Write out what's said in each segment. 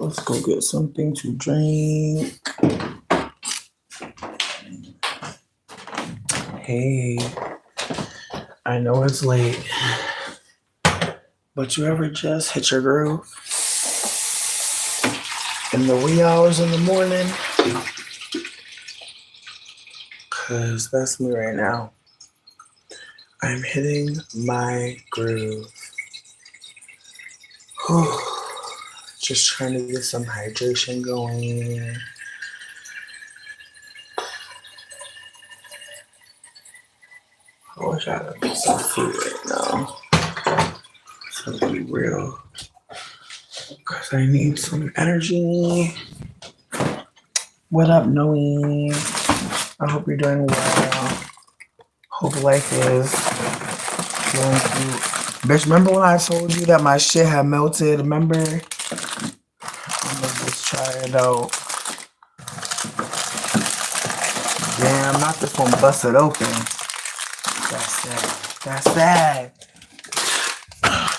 Let's go get something to drink. Hey, I know it's late, but you ever just hit your groove in the wee hours in the morning? Cause that's me right now. I'm hitting my groove. Just trying to get some hydration going. I wish I had a some food right now. To be real. Cause I need some energy. What up, Noe? I hope you're doing well. Hope life is going through. Bitch, remember when I told you that my shit had melted? Remember? I'm gonna just try it out. Damn, not this one busted open. That's sad. That's sad.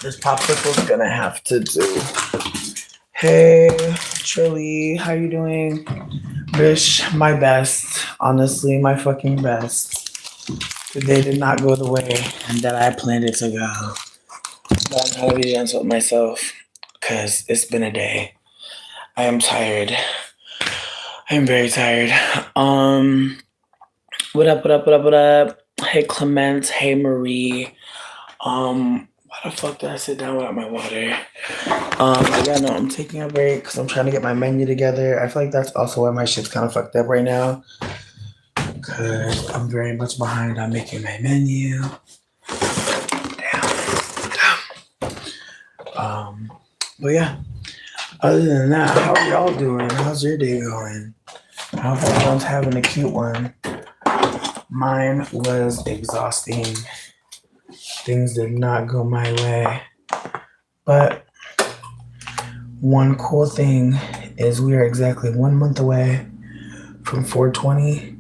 This popsicle's gonna have to do. Hey, Trilly, how you doing? Bitch, my best. Honestly, my fucking best. Today did not go the way that I planned it to go. But I'm trying to be gentle with myself because it's been a day. I am tired. I'm very tired. What up? Hey, Clement. Hey, Marie. Why the fuck did I sit down without my water? Yeah, no, I'm taking a break because I'm trying to get my menu together. I feel like that's also why my shit's kind of fucked up right now. Because I'm very much behind on making my menu. Damn. But yeah, other than that, how are y'all doing? How's your day going? I hope everyone's having a cute one. Mine was exhausting. Things did not go my way. But one cool thing is we are exactly 1 month away from 420,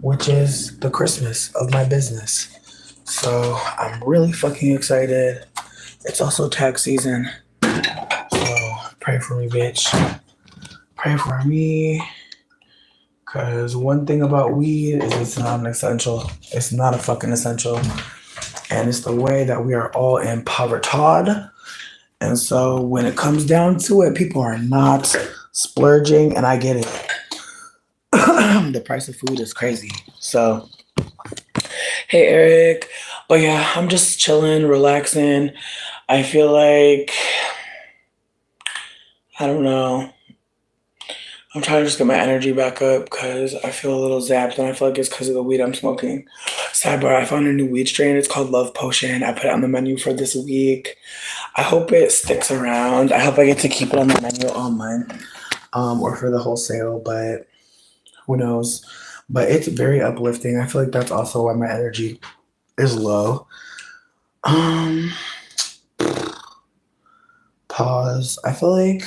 which is the Christmas of my business. So I'm really fucking excited. It's also tax season. So pray for me, bitch. Pray for me. Because one thing about weed is it's not an essential. It's not a fucking essential. And it's the way that we are all impoverished. And so when it comes down to it, people are not splurging, and I get it. The price of food is crazy. So, hey, Eric. But yeah, I'm just chilling, relaxing. I feel like, I don't know. I'm trying to just get my energy back up because I feel a little zapped, and I feel like it's because of the weed I'm smoking. Sidebar, I found a new weed strain. It's called Love Potion. I put it on the menu for this week. I hope it sticks around. I hope I get to keep it on the menu all month, or for the whole sale, but who knows. But it's very uplifting. I feel like that's also why my energy is low. Pause. I feel like,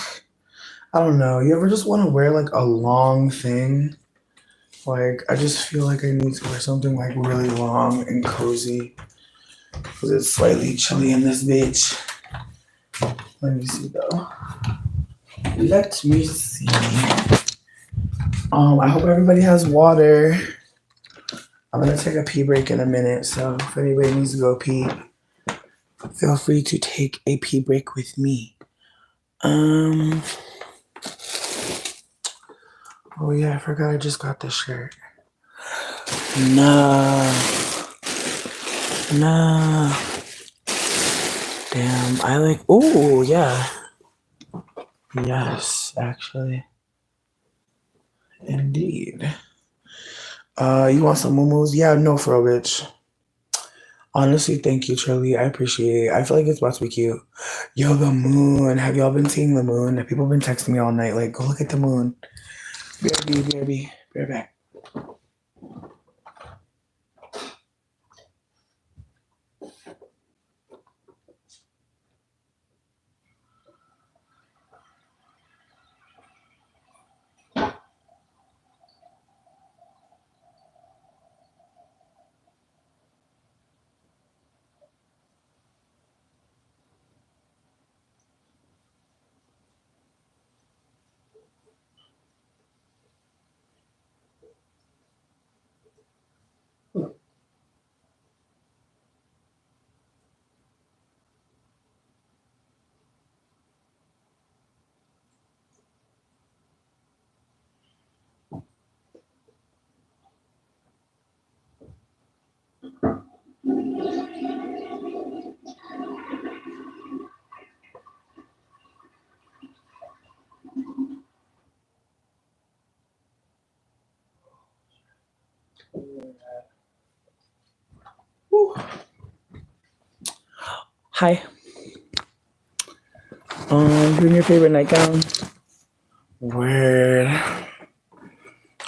I don't know, you ever just want to wear like a long thing? Like, I just feel like I need to wear something like really long and cozy because it's slightly chilly in this bitch. Let me see though. Let me see. I hope everybody has water. I'm gonna take a pee break in a minute, so if anybody needs to go pee, feel free to take a pee break with me. Oh yeah, I forgot I just got this shirt. No. Damn, I like, oh yeah. Yes, actually. Indeed. You want some momos? Yeah, no for real, bitch. Honestly, thank you, Charlie. I appreciate it. I feel like it's about to be cute. Yo, the moon. Have y'all been seeing the moon? People have been texting me all night, like, go look at the moon. BRB. Be right back. Hi. Doing your favorite nightgown? Word.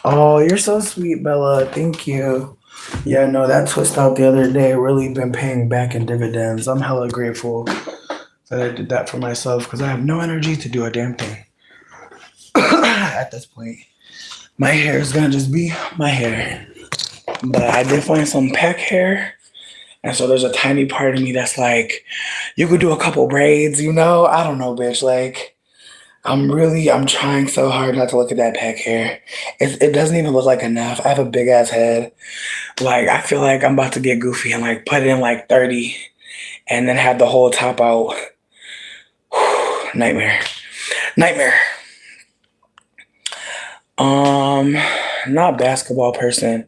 Oh, you're so sweet, Bella. Thank you. Yeah, no, that twist out the other day really been paying back in dividends. I'm hella grateful that I did that for myself because I have no energy to do a damn thing at this point. My hair is gonna just be my hair. But I did find some peck hair. And so there's a tiny part of me that's like, you could do a couple braids, you know? I don't know, bitch. Like, I'm trying so hard not to look at that peck hair. It doesn't even look like enough. I have a big ass head. Like, I feel like I'm about to get goofy and like put in like 30 and then have the whole top out. Nightmare. Nightmare. Not basketball person.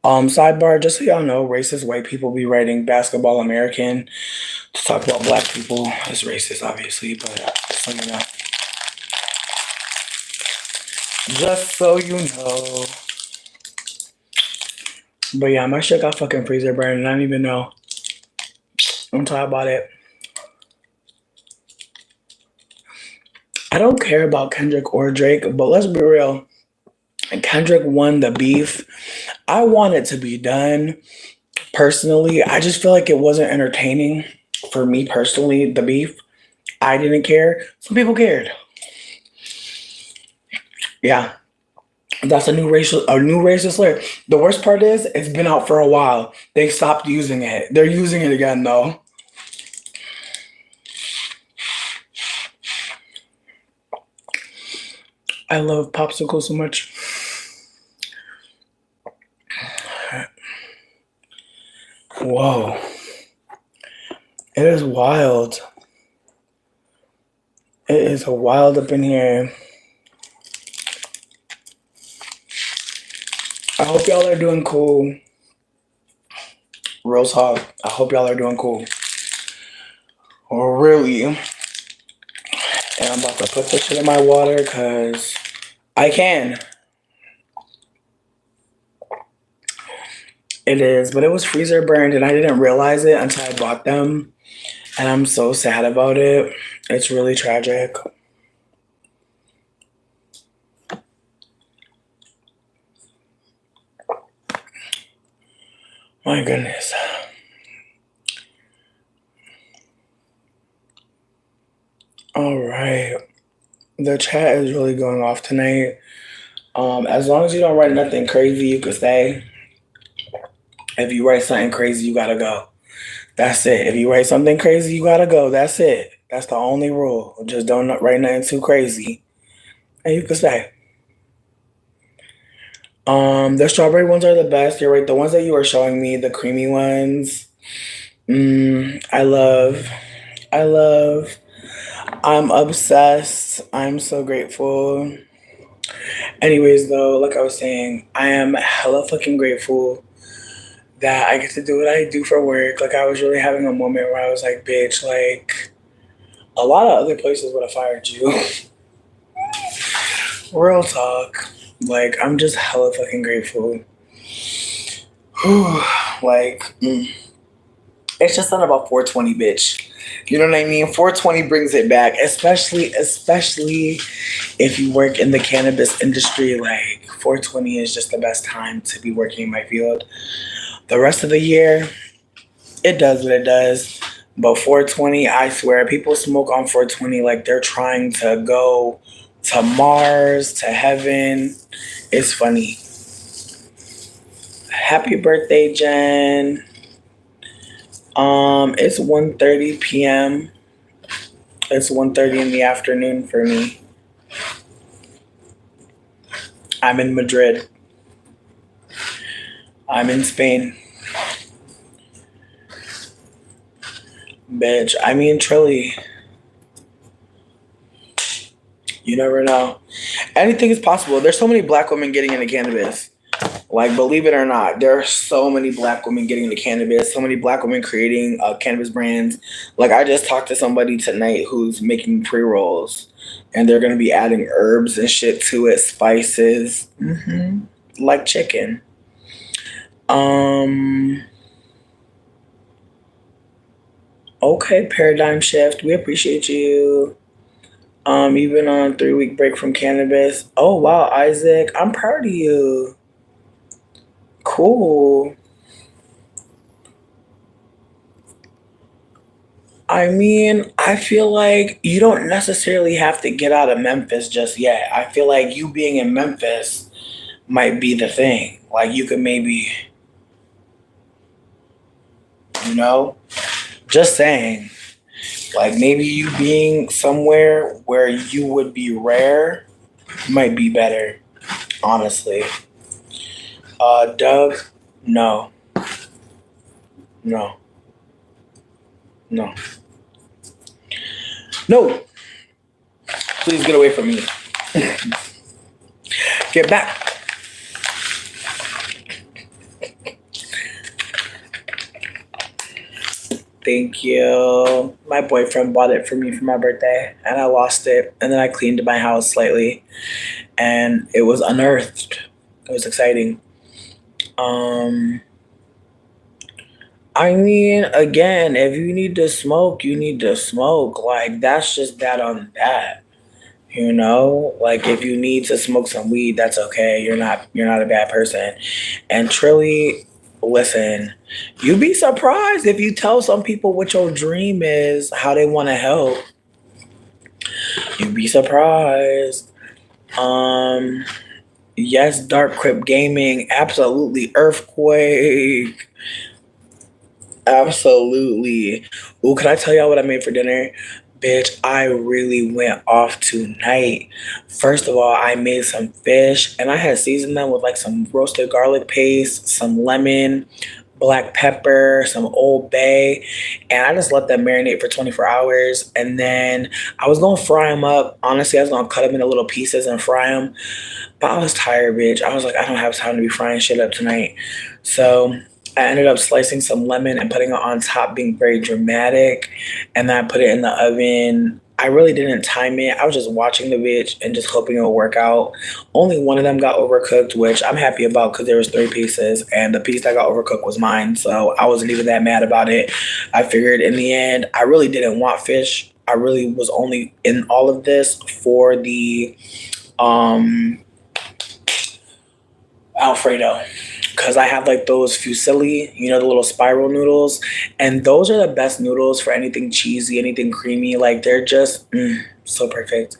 Sidebar, just so y'all know, racist white people be writing Basketball American to talk about black people. It's racist, obviously, but just so you know. Just so you know. But yeah, my shit got fucking freezer burned and I didn't even know until I bought it. I don't care about Kendrick or Drake, but let's be real. Kendrick won the beef. I want it to be done. Personally, I just feel like it wasn't entertaining for me personally, the beef. I didn't care. Some people cared. Yeah. That's a new racist slur. The worst part is it's been out for a while. They stopped using it. They're using it again though. I love popsicles so much. Whoa. It is wild. It is wild up in here. I hope y'all are doing cool. Real talk. I hope y'all are doing cool. Really. And I'm about to put this shit in my water because I can. It is, but it was freezer burned and I didn't realize it until I bought them. And I'm so sad about it. It's really tragic. My goodness. All right. The chat is really going off tonight. As long as you don't write nothing crazy, you can stay. If you write something crazy, you gotta go. That's it. If you write something crazy, you gotta go. That's it. That's the only rule. Just don't write nothing too crazy. And you can stay. The strawberry ones are the best. You're right. The ones that you were showing me, the creamy ones. I love. I'm obsessed. I'm so grateful. Anyways, though, like I was saying, I am hella fucking grateful that I get to do what I do for work. Like, I was really having a moment where I was like, bitch, like, a lot of other places would have fired you. Real talk. Like, I'm just hella fucking grateful. It's just not about 420, bitch. You know what I mean? 420 brings it back, especially if you work in the cannabis industry. Like, 420 is just the best time to be working in my field. The rest of the year, it does what it does. But 420, I swear, people smoke on 420 like they're trying to go to Mars, to heaven. It's funny. Happy birthday, Jen. It's 1:30 p.m. It's 1:30 in the afternoon for me. I'm in Madrid. I'm in Spain. Bitch, I mean, truly. You never know. Anything is possible. There's so many black women getting into cannabis. Like, believe it or not, there are so many black women getting into cannabis, so many black women creating cannabis brands. Like, I just talked to somebody tonight who's making pre-rolls, and they're going to be adding herbs and shit to it, spices, like chicken. Oh Okay, paradigm shift. We appreciate you. You've been on a 3-week break from cannabis. Oh wow, Isaac, I'm proud of you. Cool. I mean, I feel like you don't necessarily have to get out of Memphis just yet. I feel like you being in Memphis might be the thing. Like you could maybe, you know, just saying. Like maybe you being somewhere where you would be rare might be better, honestly. Doug, no, no, no, no. Please get away from me. Get back. Thank you. My boyfriend bought it for me for my birthday, and I lost it. And then I cleaned my house slightly, and it was unearthed. It was exciting. Um, I mean, again, if you need to smoke, you need to smoke. Like that's just that on that. You know, like if you need to smoke some weed, that's okay. You're not a bad person. And truly, listen, you'd be surprised if you tell some people what your dream is, how they want to help. You'd be surprised. Um, yes, Dark Crypt Gaming, absolutely earthquake. Absolutely. Ooh, can I tell y'all what I made for dinner? Bitch, I really went off tonight. First of all, I made some fish and I had seasoned them with like some roasted garlic paste, some lemon, black pepper, some Old Bay, and I just let them marinate for 24 hours. And then I was gonna fry them up. Honestly, I was gonna cut them into little pieces and fry them, but I was tired, bitch. I was like, I don't have time to be frying shit up tonight. So I ended up slicing some lemon and putting it on top, being very dramatic. And then I put it in the oven. I really didn't time it. I was just watching the bitch and just hoping it would work out. Only one of them got overcooked, which I'm happy about because there was 3 pieces, and the piece that got overcooked was mine. So I wasn't even that mad about it. I figured in the end, I really didn't want fish. I really was only in all of this for the um Alfredo, because I have like those fusilli, you know, the little spiral noodles, and those are the best noodles for anything cheesy, anything creamy. Like they're just so perfect.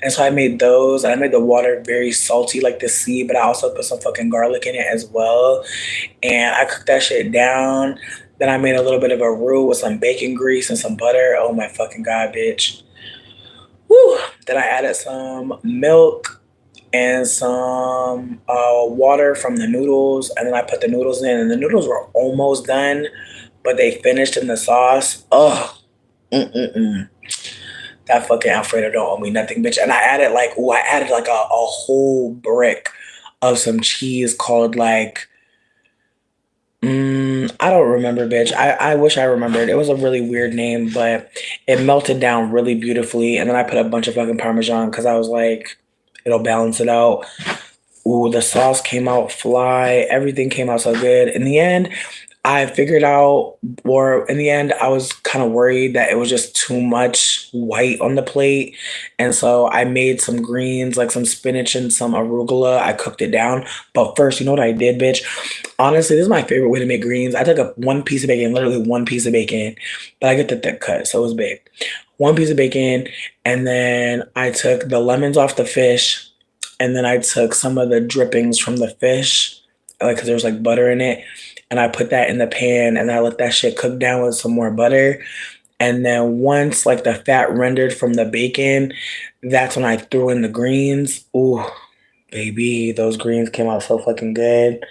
And so I made those. I made the water very salty, like the sea, but I also put some fucking garlic in it as well. And I cooked that shit down. Then I made a little bit of a roux with some bacon grease and some butter. Oh my fucking god, bitch. Woo! Then I added some milk and some water from the noodles, and then I put the noodles in, and the noodles were almost done, but they finished in the sauce. Ugh, mm-mm-mm. That fucking Alfredo don't owe me nothing, bitch. And I added like a whole brick of some cheese called like, I don't remember, bitch. I wish I remembered. It was a really weird name, but it melted down really beautifully. And then I put a bunch of fucking Parmesan because I was like, it'll balance it out. Ooh, the sauce came out fly. Everything came out so good. In the end, I figured out, or in the end, I was kind of worried that it was just too much white on the plate. And so I made some greens, like some spinach and some arugula. I cooked it down. But first, you know what I did, bitch? Honestly, this is my favorite way to make greens. I took a 1 piece of bacon, literally 1 piece of bacon, but I get the thick cut, so it was big. 1 piece of bacon, and then I took the lemons off the fish, and then I took some of the drippings from the fish, like because there was like butter in it, and I put that in the pan, and I let that shit cook down with some more butter. And then once like the fat rendered from the bacon, that's when I threw in the greens. Ooh, baby, those greens came out so fucking good.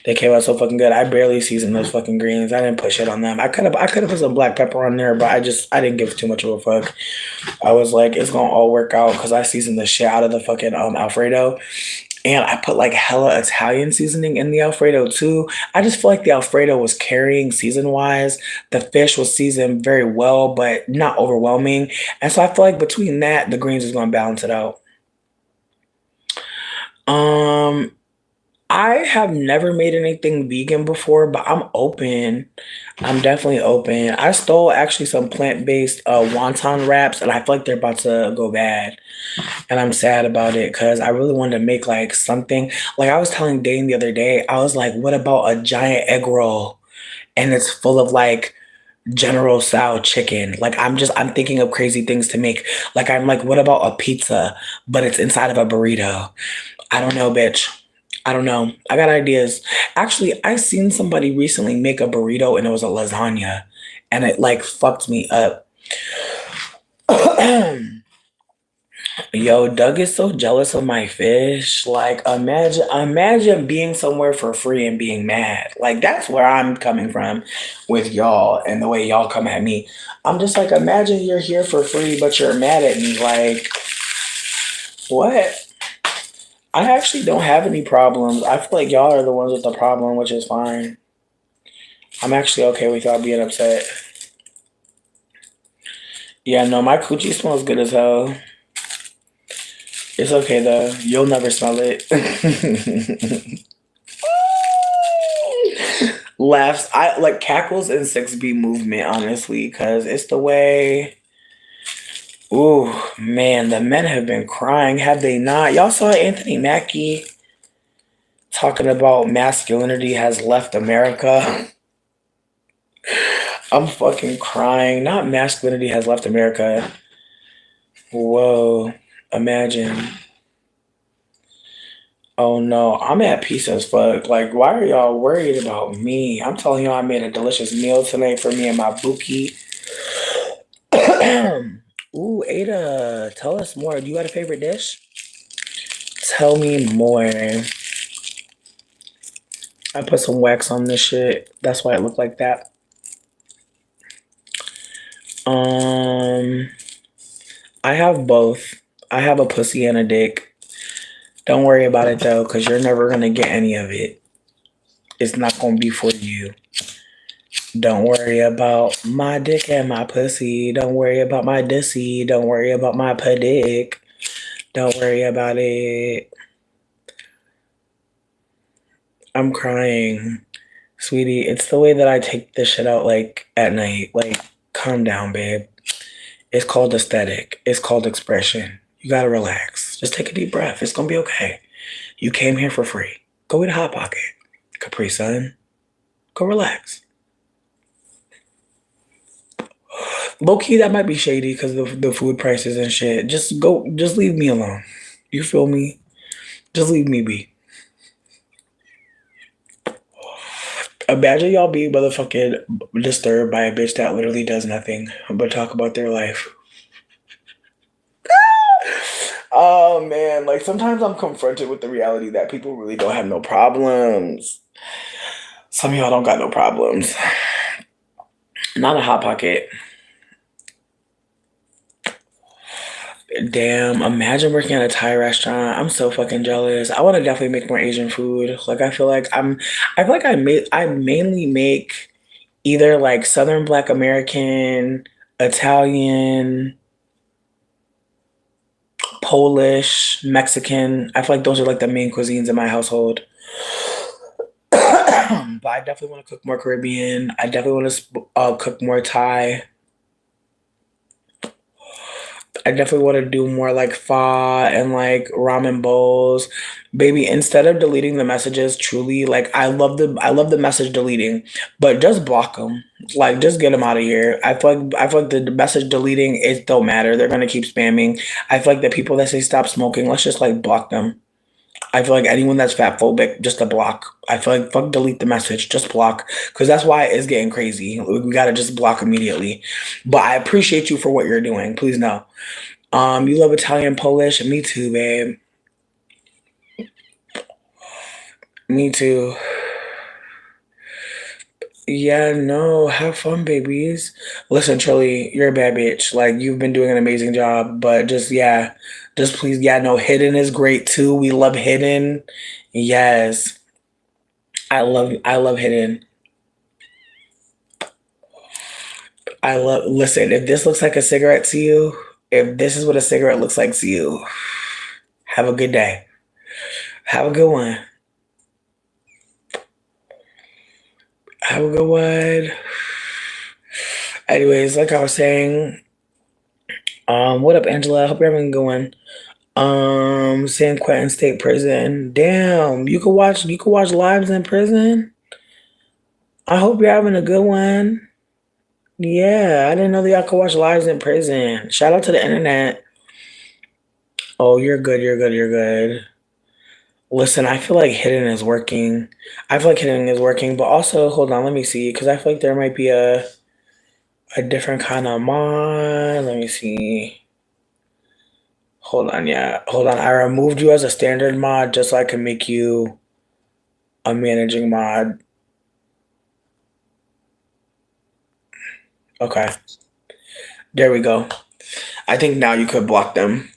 They came out so fucking good. I barely seasoned those fucking greens. I didn't put shit on them. I could have put some black pepper on there, but I didn't give too much of a fuck. I was like, it's gonna all work out because I seasoned the shit out of the fucking Alfredo. And I put like hella Italian seasoning in the Alfredo too. I just feel like the Alfredo was carrying season wise. The fish was seasoned very well, but not overwhelming. And so I feel like between that, the greens is gonna balance it out. Um, I have never made anything vegan before, but I'm open. I'm definitely open. I stole actually some plant-based wonton wraps, and I feel like they're about to go bad. And I'm sad about it because I really wanted to make like something. Like I was telling Dane the other day, I was like, what about a giant egg roll? And it's full of like General Tso chicken. Like I'm thinking of crazy things to make. Like I'm like, what about a pizza, but it's inside of a burrito? I don't know, bitch. I don't know. I got ideas. Actually, I seen somebody recently make a burrito and it was a lasagna and it like fucked me up. Yo, Doug is so jealous of my fish. Like, imagine being somewhere for free and being mad. Like, that's where I'm coming from with y'all and the way y'all come at me. I'm just like, imagine you're here for free, but you're mad at me. Like, what? I actually don't have any problems. I feel like y'all are the ones with the problem, which is fine. I'm actually okay with y'all being upset. Yeah, no, my coochie smells good as hell. It's okay though. You'll never smell it. Laughs. I like cackles and 6B movement, honestly, because it's the way. Ooh, man, the men have been crying, have they not? Y'all saw Anthony Mackie talking about masculinity has left America. I'm fucking crying. Not masculinity has left America. Whoa, imagine. Oh no, I'm at peace as fuck. Like, why are y'all worried about me? I'm telling y'all, I made a delicious meal tonight for me and my bookie. Ooh, Ada, tell us more. Do you got a favorite dish? Tell me more. I put some wax on this shit. That's why it looked like that. Um, I have both. I have a pussy and a dick. Don't worry about it though, because you're never gonna get any of it. It's not gonna be for you. Don't worry about my dick and my pussy. Don't worry about my dissy. Don't worry about my dick. Don't worry about it. I'm crying. Sweetie, it's the way that I take this shit out like at night. Like, calm down, babe. It's called aesthetic. It's called expression. You gotta relax. Just take a deep breath. It's gonna be okay. You came here for free. Go eat a Hot Pocket. Capri Sun. Go relax. Low key, that might be shady because of the food prices and shit. Just leave me alone. You feel me? Just leave me be. Imagine y'all being motherfucking disturbed by a bitch that literally does nothing but talk about their life. Oh man, like sometimes I'm confronted with the reality that people really don't have no problems. Some of y'all don't got no problems. Not a Hot Pocket. Damn, imagine working at a Thai restaurant. I'm so fucking jealous. I want to definitely make more Asian food. Like I feel like I mainly make either like Southern Black American, Italian, Polish, Mexican. I feel like those are like the main cuisines in my household. But I definitely want to cook more Caribbean. I definitely want to cook more Thai. I definitely want to do more like pho and like ramen bowls. Baby, instead of deleting the messages, truly, like I love the message deleting, but just block them. Like just get them out of here. I feel like the message deleting it don't matter. They're gonna keep spamming. I feel like the people that say stop smoking, let's just like block them. I feel like anyone that's fat phobic, just a block. I feel like fuck delete the message, just block. Cause that's why it's getting crazy. We gotta just block immediately. But I appreciate you for what you're doing. Please know. You love Italian, Polish? Me too, babe. Me too. Yeah, no, have fun, babies. Listen, Trilly, you're a bad bitch. Like you've been doing an amazing job, but just yeah, just please, yeah, no, Hidden is great too. We love Hidden. Yes, I love Hidden. I love. Listen, if this looks like a cigarette to you, if this is what a cigarette looks like to you, have a good day. Have a good one. Have a good one. Anyways, like I was saying, what up, Angela? I hope you're having a good one. San Quentin State Prison. Damn, you could watch lives in prison. I hope you're having a good one. Yeah, I didn't know that y'all could watch lives in prison. Shout out to the internet. Oh, you're good, you're good, you're good. Listen, I feel like hidden is working. I feel like hidden is working, but also hold on, let me see, because I feel like there might be a different kind of mod. Let me see. Hold on, yeah. Hold on. I removed you as a standard mod just so I can make you a managing mod. Okay. There we go. I think now you could block them.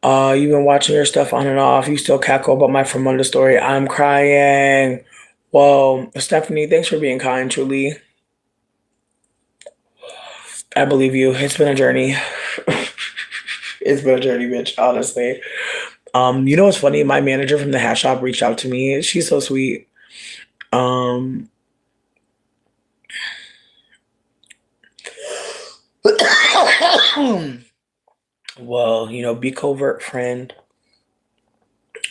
You've been watching your stuff on and off. You still cackle about my from under story. I'm crying. Whoa, Stephanie, thanks for being kind, truly. I believe you. It's been a journey. It's been a journey, bitch, honestly. You know what's funny? My manager from the hat shop reached out to me. She's so sweet. Um, well, be covert friend.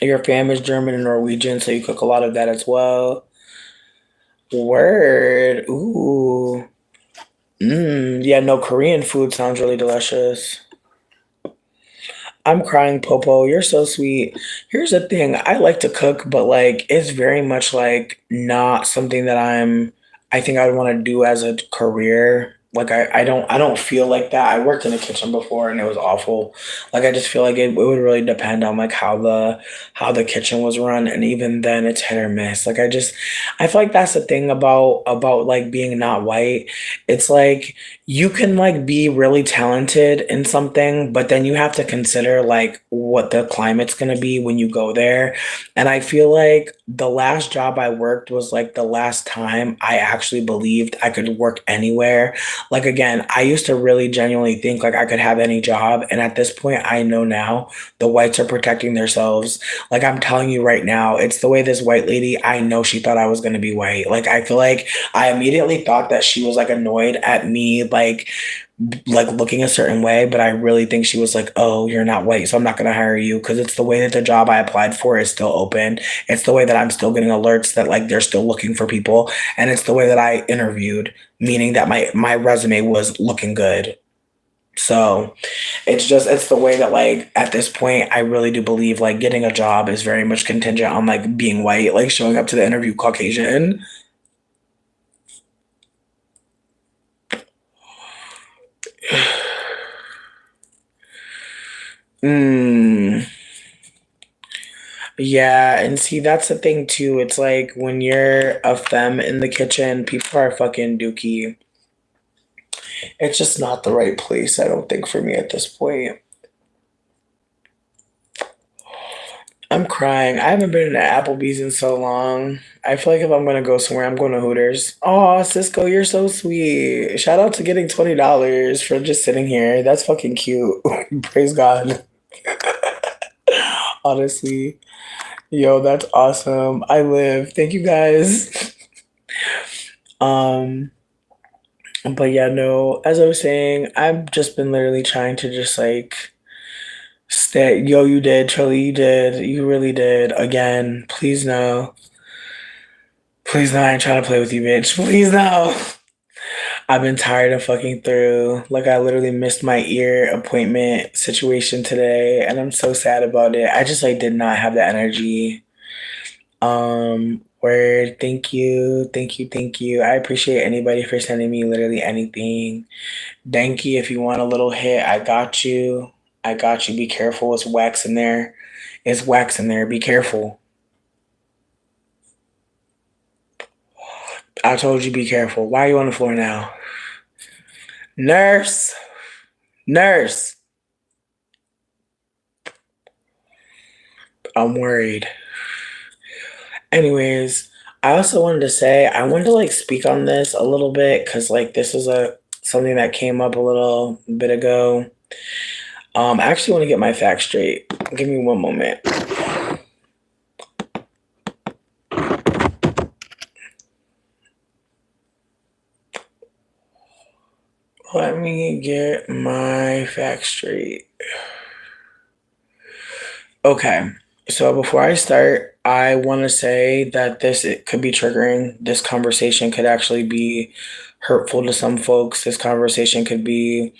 Your fam is German and Norwegian, so you cook a lot of that as well. Word. Ooh. Yeah, no, Korean food sounds really delicious. I'm crying, Popo. You're so sweet. Here's the thing. I like to cook, but like it's very much like not something that I think I'd want to do as a career. Like I don't feel like that. I worked in the kitchen before and it was awful. Like I just feel like it would really depend on like how the kitchen was run, and even then it's hit or miss. I feel like that's the thing about like being not white. It's like you can like be really talented in something, but then you have to consider like what the climate's going to be when you go there. And I feel like the last job I worked was like the last time I actually believed I could work anywhere. Like again, I used to really genuinely think like I could have any job, and at this point I know now the whites are protecting themselves. Like I'm telling you right now, it's the way this white lady, I know she thought I was going to be white. Like I feel like I immediately thought that she was like annoyed at me, like looking a certain way, but I really think she was like, "Oh, you're not white, so I'm not gonna hire you," because it's the way that the job I applied for is still open. It's the way that I'm still getting alerts that like they're still looking for people, and it's the way that I interviewed, meaning that my resume was looking good. So it's the way that like at this point I really do believe like getting a job is very much contingent on like being white, like showing up to the interview Caucasian. Mm. Yeah, and see, that's the thing too. It's like when you're a femme in the kitchen, people are fucking dookie. It's just not the right place, I don't think, for me at this point. I'm crying. I haven't been to Applebee's in so long. I feel like if I'm gonna go somewhere, I'm going to Hooters. Oh, Cisco, you're so sweet. Shout out to getting $20 for just sitting here. That's fucking cute. Praise God. Honestly. Yo, that's awesome. I live. Thank you guys. Um, but yeah, no, as I was saying, I've just been literally trying to just like stay. Yo, you did, Charlie, you did. You really did. Again, please no. Please no, I ain't trying to play with you, bitch. Please no. I've been tired of fucking through. Like I literally missed my ear appointment situation today, and I'm so sad about it. I just like did not have the energy. Word, thank you, thank you, thank you. I appreciate anybody for sending me literally anything. Danky, if you want a little hit, I got you. I got you. Be careful. It's wax in there. It's wax in there. Be careful. I told you be careful. Why are you on the floor now? Nurse! Nurse! I'm worried. Anyways, I also wanted to say I wanted to like speak on this a little bit because like this is a something that came up a little bit ago. I actually want to get my facts straight. Give me one moment. Let me get my facts straight. Okay. So before I start, I want to say that it could be triggering. This conversation could actually be hurtful to some folks. This conversation could be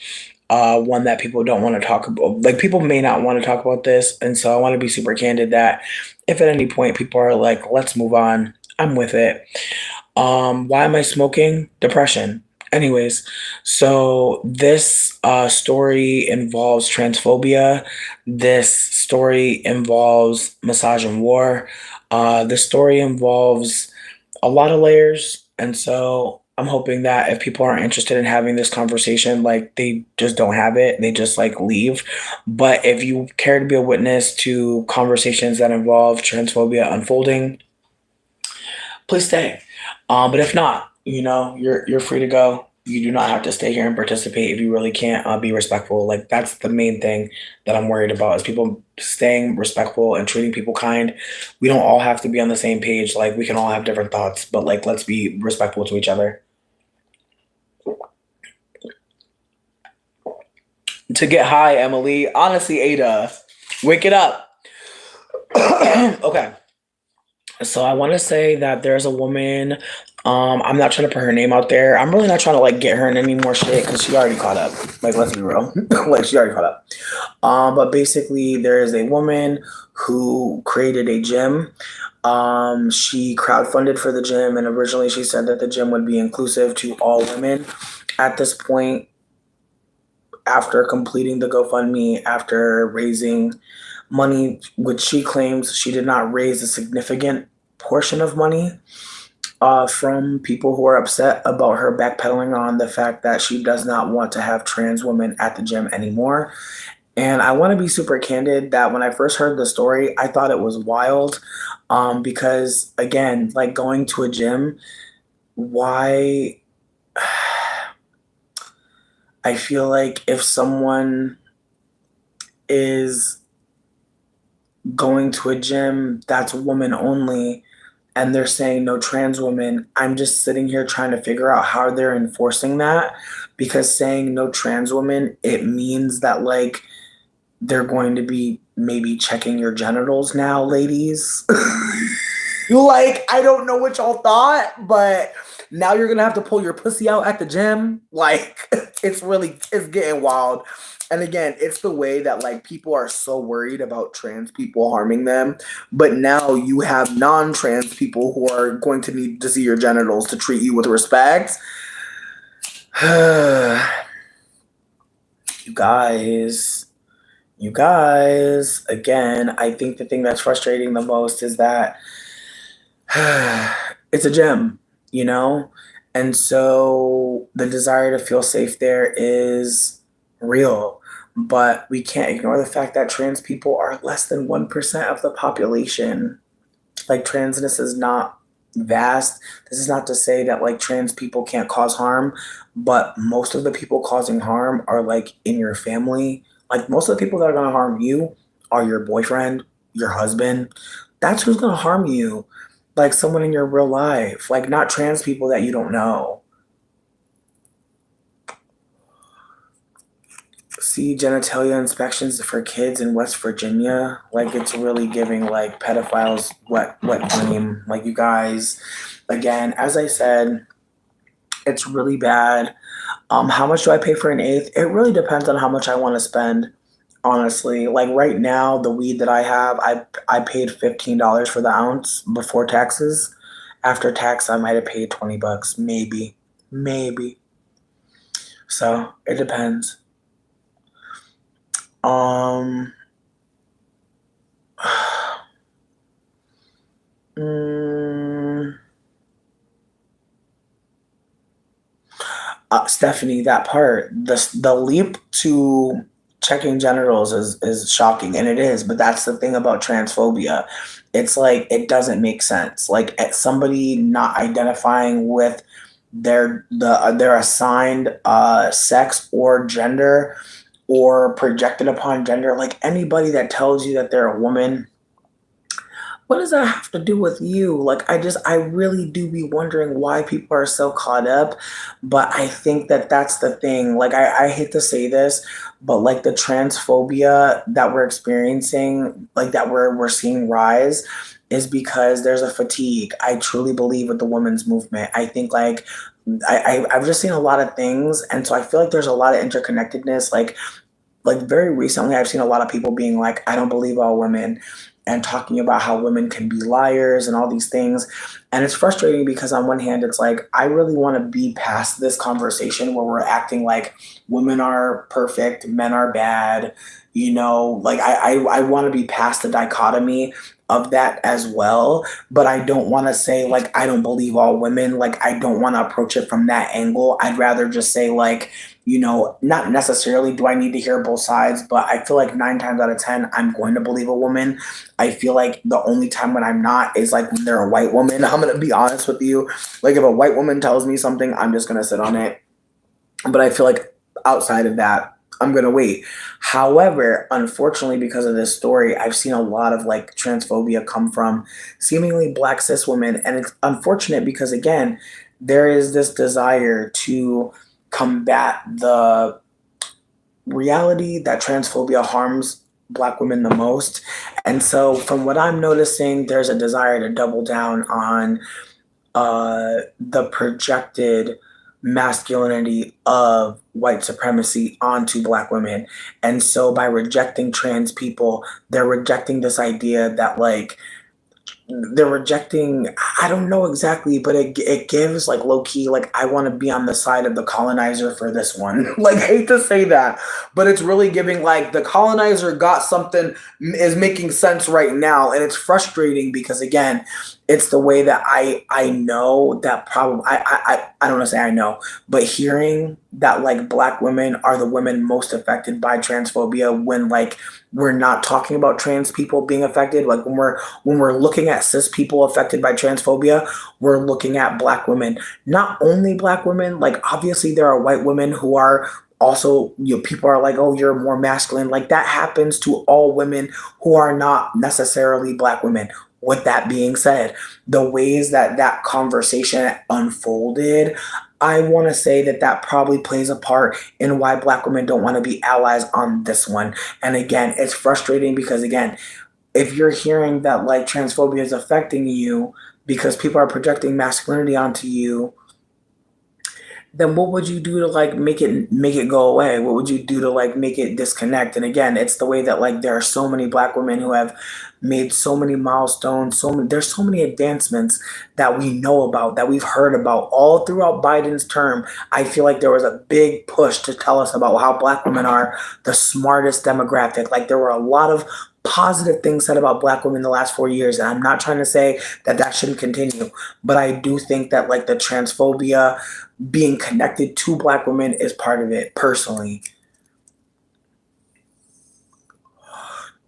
one that people don't want to talk about. Like, people may not want to talk about this. And so I want to be super candid that if at any point people are like, let's move on, I'm with it. Why am I smoking? Depression. Anyways, so this story involves transphobia. This story involves massage and war. This story involves a lot of layers. And so I'm hoping that if people aren't interested in having this conversation, like, they just don't have it, they just like leave. But if you care to be a witness to conversations that involve transphobia unfolding, please stay. But if not, you're free to go. You do not have to stay here and participate if you really can't be respectful. Like, that's the main thing that I'm worried about, is people staying respectful and treating people kind. We don't all have to be on the same page. Like, we can all have different thoughts, but like, let's be respectful to each other. To get high, Emily. Honestly, Ada, wake it up. Okay. So I want to say that there's a woman. I'm not trying to put her name out there. I'm really not trying to like get her in any more shit because she already caught up. Like, let's be real. Like, she already caught up. But basically, there is a woman who created a gym. She crowdfunded for the gym, and originally she said that the gym would be inclusive to all women. At this point, after completing the GoFundMe, after raising money, which she claims she did not raise a significant portion of money from people who are upset about her backpedaling on the fact that she does not want to have trans women at the gym anymore. And I want to be super candid that when I first heard the story, I thought it was wild, because, again, like, going to a gym, why? I feel like if someone is going to a gym that's woman only and they're saying no trans women, I'm just sitting here trying to figure out how they're enforcing that, because saying no trans women, it means that, like, they're going to be maybe checking your genitals now, ladies. Like, I don't know what y'all thought, but now you're gonna have to pull your pussy out at the gym. Like, it's getting wild. And again, it's the way that, like, people are so worried about trans people harming them, but now you have non-trans people who are going to need to see your genitals to treat you with respect. You guys, again, I think the thing that's frustrating the most is that it's a gym, you know? And so the desire to feel safe there is real. But we can't ignore the fact that trans people are less than 1% of the population. Like, transness is not vast. This is not to say that, like, trans people can't cause harm, but most of the people causing harm are, like, in your family. Like, most of the people that are going to harm you are your boyfriend, your husband. That's who's going to harm you. Like, someone in your real life. Like, not trans people that you don't know. See genitalia inspections for kids in West Virginia. Like, it's really giving, like, pedophiles wet dream. Like, you guys, again, as I said, it's really bad. How much do I pay for an eighth? It really depends on how much I want to spend, honestly. Like, right now, the weed that I have, I paid $15 for the ounce before taxes. After tax, I might have paid $20, maybe. So it depends. Stephanie, that part, the leap to checking genitals is shocking, and it is. But that's the thing about transphobia. It's like, it doesn't make sense. Like, somebody not identifying with their assigned sex or gender, or projected upon gender. Like, anybody that tells you that they're a woman, What does that have to do with you? Like, I really do be wondering why people are so caught up. But I think that that's the thing. Like, I hate to say this, but like the transphobia that we're experiencing, like that we're seeing rise, is because there's a fatigue. I truly believe with the women's movement. I think like I've just seen a lot of things, and so I feel like there's a lot of interconnectedness. Like very recently I've seen a lot of people being like, I don't believe all women, and talking about how women can be liars and all these things. And it's frustrating because on one hand it's like I really want to be past this conversation where we're acting like women are perfect, men are bad. Like I want to be past the dichotomy of that as well. But I don't want to say like I don't believe all women. Like I don't want to approach it from that angle. I'd rather just say like, not necessarily do I need to hear both sides, but I feel like 9 times out of 10, I'm going to believe a woman. I feel like the only time when I'm not is like when they're a white woman. I'm going to be honest with you. Like if a white woman tells me something, I'm just going to sit on it. But I feel like outside of that, I'm going to wait. However, unfortunately, because of this story, I've seen a lot of like transphobia come from seemingly black cis women. And it's unfortunate because, again, there is this desire to combat the reality that transphobia harms black women the most. And so, from what I'm noticing, there's a desire to double down on the projected masculinity of white supremacy onto black women. And so by rejecting trans people, they're rejecting this idea that like they're rejecting, I don't know exactly, but it gives like low key like I want to be on the side of the colonizer for this one. Like I hate to say that, but it's really giving like the colonizer got something, is making sense right now. And it's frustrating because again, it's the way that I know that problem. I don't want to say I know, but hearing that like black women are the women most affected by transphobia, when like we're not talking about trans people being affected. Like when we're looking at cis people affected by transphobia, we're looking at black women. Not only black women, like obviously there are white women who are also, people are like, oh, you're more masculine. Like that happens to all women who are not necessarily black women. With that being said, the ways that that conversation unfolded, I want to say that that probably plays a part in why black women don't want to be allies on this one. And again, it's frustrating because again, if you're hearing that like transphobia is affecting you because people are projecting masculinity onto you, then what would you do to like make it go away? What would you do to like make it disconnect? And again, it's the way that like there are so many black women who have made so many milestones, there's so many advancements that we know about, that we've heard about all throughout Biden's term. I feel like there was a big push to tell us about how black women are the smartest demographic. Like there were a lot of positive things said about black women in the last 4 years. And I'm not trying to say that that shouldn't continue, but I do think that like the transphobia being connected to black women is part of it personally.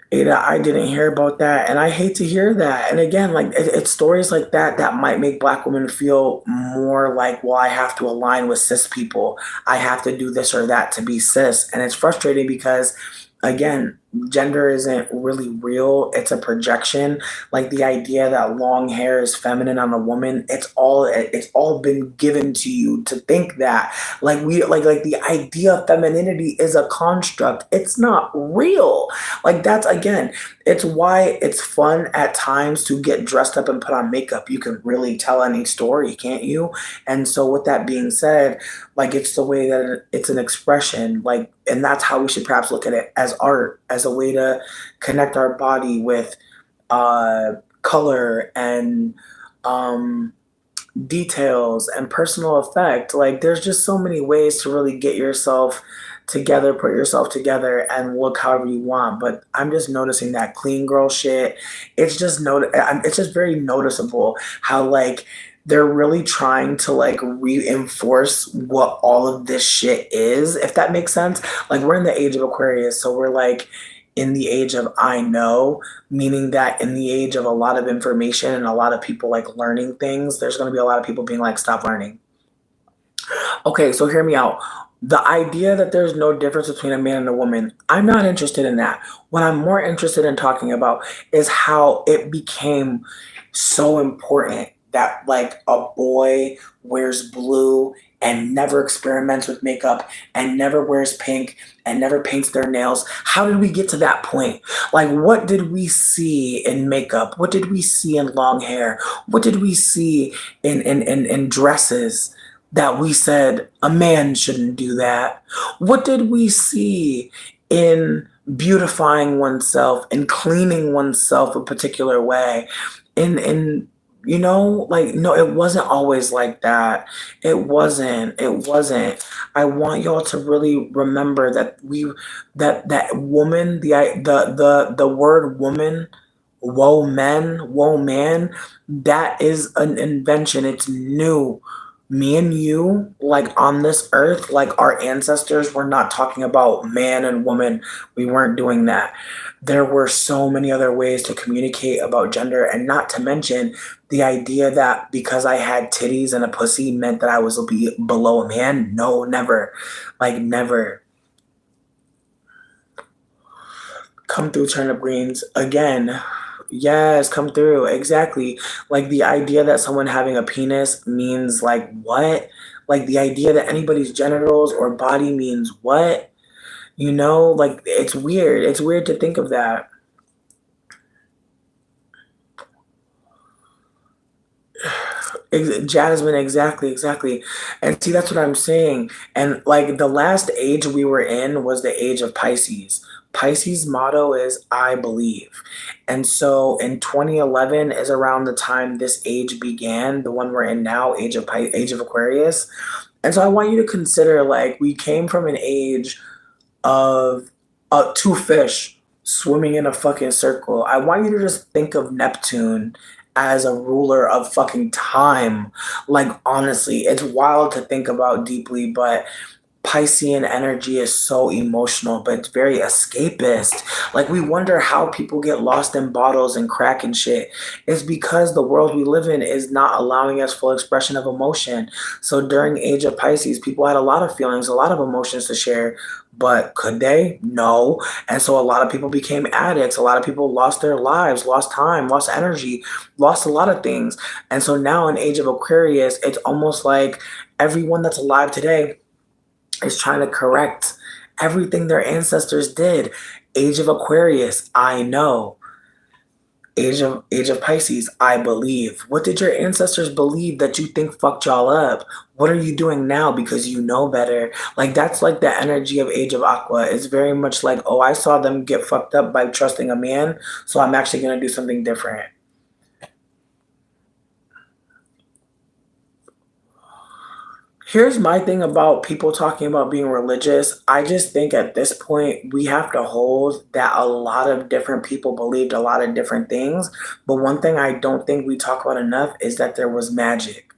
Ada, I didn't hear about that, and I hate to hear that. And again, like it's stories like that that might make black women feel more like, well, I have to align with cis people. I have to do this or that to be cis, and it's frustrating because, again, gender isn't really real. It's a projection. Like the idea that long hair is feminine on a woman, it's all been given to you to think that. Like we like the idea of femininity is a construct. It's not real. Like that's again, it's why it's fun at times to get dressed up and put on makeup. You can really tell any story, can't you? And so with that being said, like it's the way that it's an expression, like, and that's how we should perhaps look at it, as art, as a way to connect our body with color and um details and personal effect. Like there's just so many ways to really get yourself together, put yourself together and look however you want. But I'm just noticing that clean girl shit. It's just very noticeable how like they're really trying to like reinforce what all of this shit is, if that makes sense. Like we're in the age of Aquarius, so we're like in the age of I know, meaning that in the age of a lot of information and a lot of people like learning things, there's going to be a lot of people being like, stop learning. Okay, so hear me out. The idea that there's no difference between a man and a woman, I'm not interested in that. What I'm more interested in talking about is how it became so important that like a boy wears blue and never experiments with makeup and never wears pink and never paints their nails. How did we get to that point? Like, what did we see in makeup? What did we see in long hair? What did we see in dresses that we said a man shouldn't do that? What did we see in beautifying oneself and cleaning oneself a particular way? In you know, like, no, it wasn't always like that. It wasn't. I want y'all to really remember that that woman, the word woman, woe man, that is an invention. It's new. Me and you, like on this earth, like our ancestors were not talking about man and woman. We weren't doing that. There were so many other ways to communicate about gender, and not to mention the idea that because I had titties and a pussy meant that I was below a man. No, never. Like, never. Come through, turnip greens. Again, yes, come through. Exactly. Like the idea that someone having a penis means like what? Like the idea that anybody's genitals or body means what? You know, like it's weird. It's weird to think of that. Jasmine, exactly, exactly. And see, that's what I'm saying. And like the last age we were in was the age of Pisces. Pisces motto is I believe. And so in 2011 is around the time this age began, the one we're in now, age of Aquarius. And so I want you to consider like we came from an age of two fish swimming in a fucking circle. I want you to just think of Neptune as a ruler of fucking time. Like, honestly, it's wild to think about deeply, but Piscean energy is so emotional, but it's very escapist. Like, we wonder how people get lost in bottles and crack and shit. It's because the world we live in is not allowing us full expression of emotion. So during age of Pisces, people had a lot of feelings, a lot of emotions to share, but could they? No. And so a lot of people became addicts. A lot of people lost their lives, lost time, lost energy, lost a lot of things. And so now in age of Aquarius, it's almost like everyone that's alive today is trying to correct everything their ancestors did. Age of Aquarius, I know. Age of Pisces, I believe. What did your ancestors believe that you think fucked y'all up? What are you doing now because you know better? Like that's like the energy of Age of Aqua. It's very much like, oh, I saw them get fucked up by trusting a man, so I'm actually gonna do something different. Here's my thing about people talking about being religious. I just think at this point, we have to hold that a lot of different people believed a lot of different things. But one thing I don't think we talk about enough is that there was magic,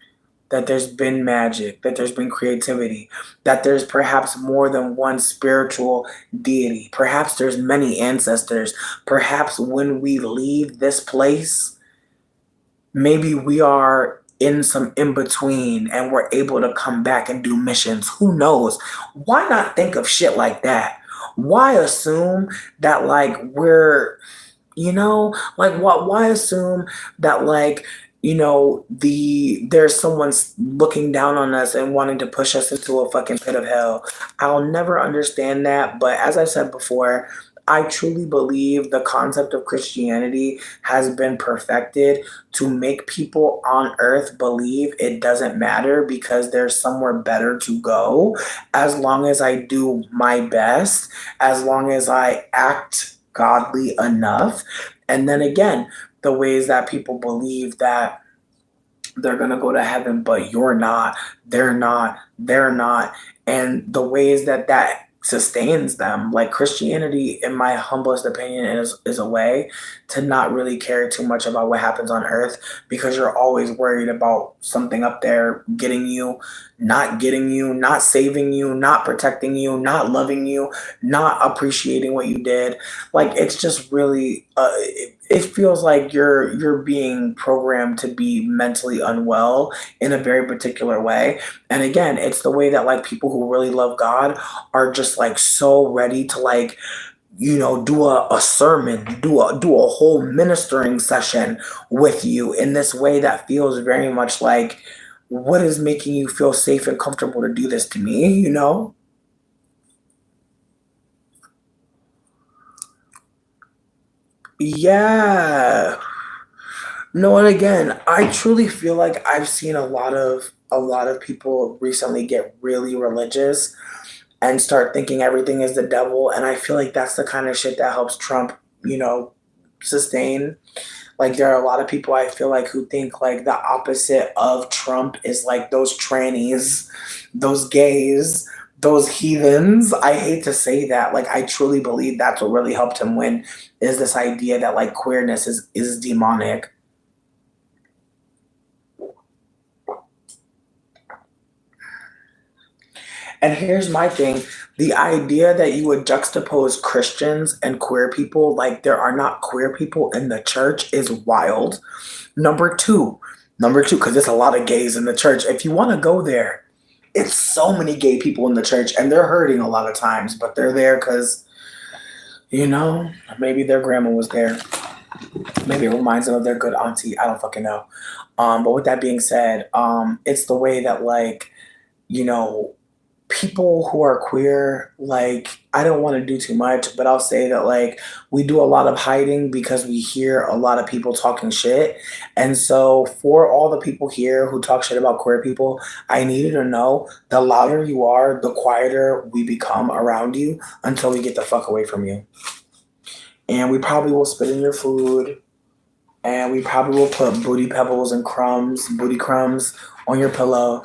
that there's been magic, that there's been creativity, that there's perhaps more than one spiritual deity. Perhaps there's many ancestors. Perhaps when we leave this place, maybe we are in some in between and we're able to come back and do missions. Who knows? Why not think of shit like that? Why assume that like we're, like what, why assume that like, there's someone looking down on us and wanting to push us into a fucking pit of hell. I'll never understand that, but as I said before, I truly believe the concept of Christianity has been perfected to make people on earth believe it doesn't matter because there's somewhere better to go, as long as I do my best, as long as I act godly enough. And then again, the ways that people believe that they're going to go to heaven, but you're not, they're not. And the ways that that sustains them, like Christianity, in my humblest opinion, is a way to not really care too much about what happens on earth because you're always worried about something up there getting you, not saving you, not protecting you, not loving you, not appreciating what you did. Like, it's just really, it feels like you're being programmed to be mentally unwell in a very particular way. And again, it's the way that like people who really love God are just like so ready to like, do a sermon, do a whole ministering session with you in this way that feels very much like, what is making you feel safe and comfortable to do this to me? Yeah. No, and again, I truly feel like I've seen a lot of people recently get really religious and start thinking everything is the devil, and I feel like that's the kind of shit that helps Trump, you know, sustain. Like there are a lot of people I feel like who think like the opposite of Trump is like those trannies, those gays, those heathens. I hate to say that. Like I truly believe that's what really helped him win is this idea that like queerness is demonic. And here's my thing, the idea that you would juxtapose Christians and queer people like there are not queer people in the church is wild. Number two, because there's a lot of gays in the church. If you want to go there, it's so many gay people in the church and they're hurting a lot of times, but they're there because, maybe their grandma was there. Maybe it reminds them of their good auntie. I don't fucking know. But with that being said, it's the way that like, you know, people who are queer, like, I don't want to do too much, but I'll say that, like, we do a lot of hiding because we hear a lot of people talking shit. And so, for all the people here who talk shit about queer people, I need you to know the louder you are, the quieter we become around you until we get the fuck away from you. And we probably will spit in your food, and we probably will put booty crumbs on your pillow.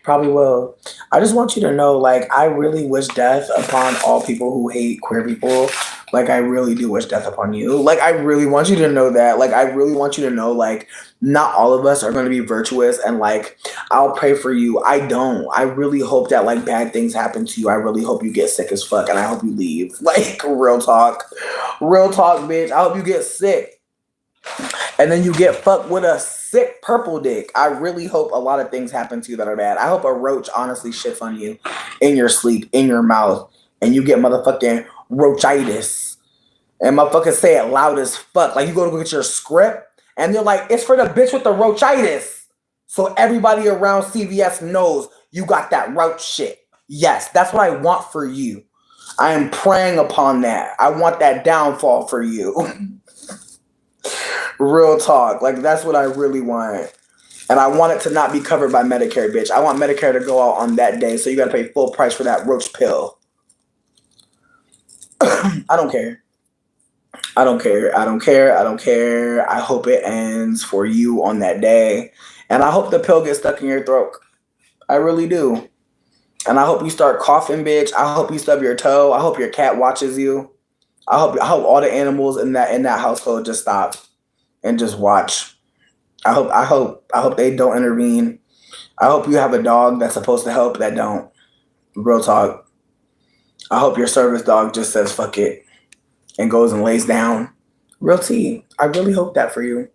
Probably will. I just want you to know, like, I really wish death upon all people who hate queer people. Like, I really do wish death upon you. Like, I really want you to know that. Like, I really want you to know, like, not all of us are going to be virtuous. And, like, I'll pray for you. I don't. I really hope that, like, bad things happen to you. I really hope you get sick as fuck. And I hope you leave. Like, real talk. Real talk, bitch. I hope you get sick. And then you get fucked with a sick purple dick. I really hope a lot of things happen to you that are bad. I hope a roach honestly shits on you in your sleep, in your mouth, and you get motherfucking roachitis. And motherfuckers say it loud as fuck. Like you go to get your script, and they're like, it's for the bitch with the roachitis. So everybody around CVS knows you got that roach shit. Yes, that's what I want for you. I am praying upon that. I want that downfall for you. Real talk. Like, that's what I really want. And I want it to not be covered by Medicare, bitch. I want Medicare to go out on that day, so you gotta pay full price for that roach pill. I don't care. I don't care. I don't care. I don't care. I hope it ends for you on that day. And I hope the pill gets stuck in your throat. I really do. And I hope you start coughing, bitch. I hope you stub your toe. I hope your cat watches you. I hope all the animals in that household just stop and just watch. I hope they don't intervene. I hope you have a dog that's supposed to help that don't. Real talk. I hope your service dog just says fuck it and goes and lays down. Real tea. I really hope that for you.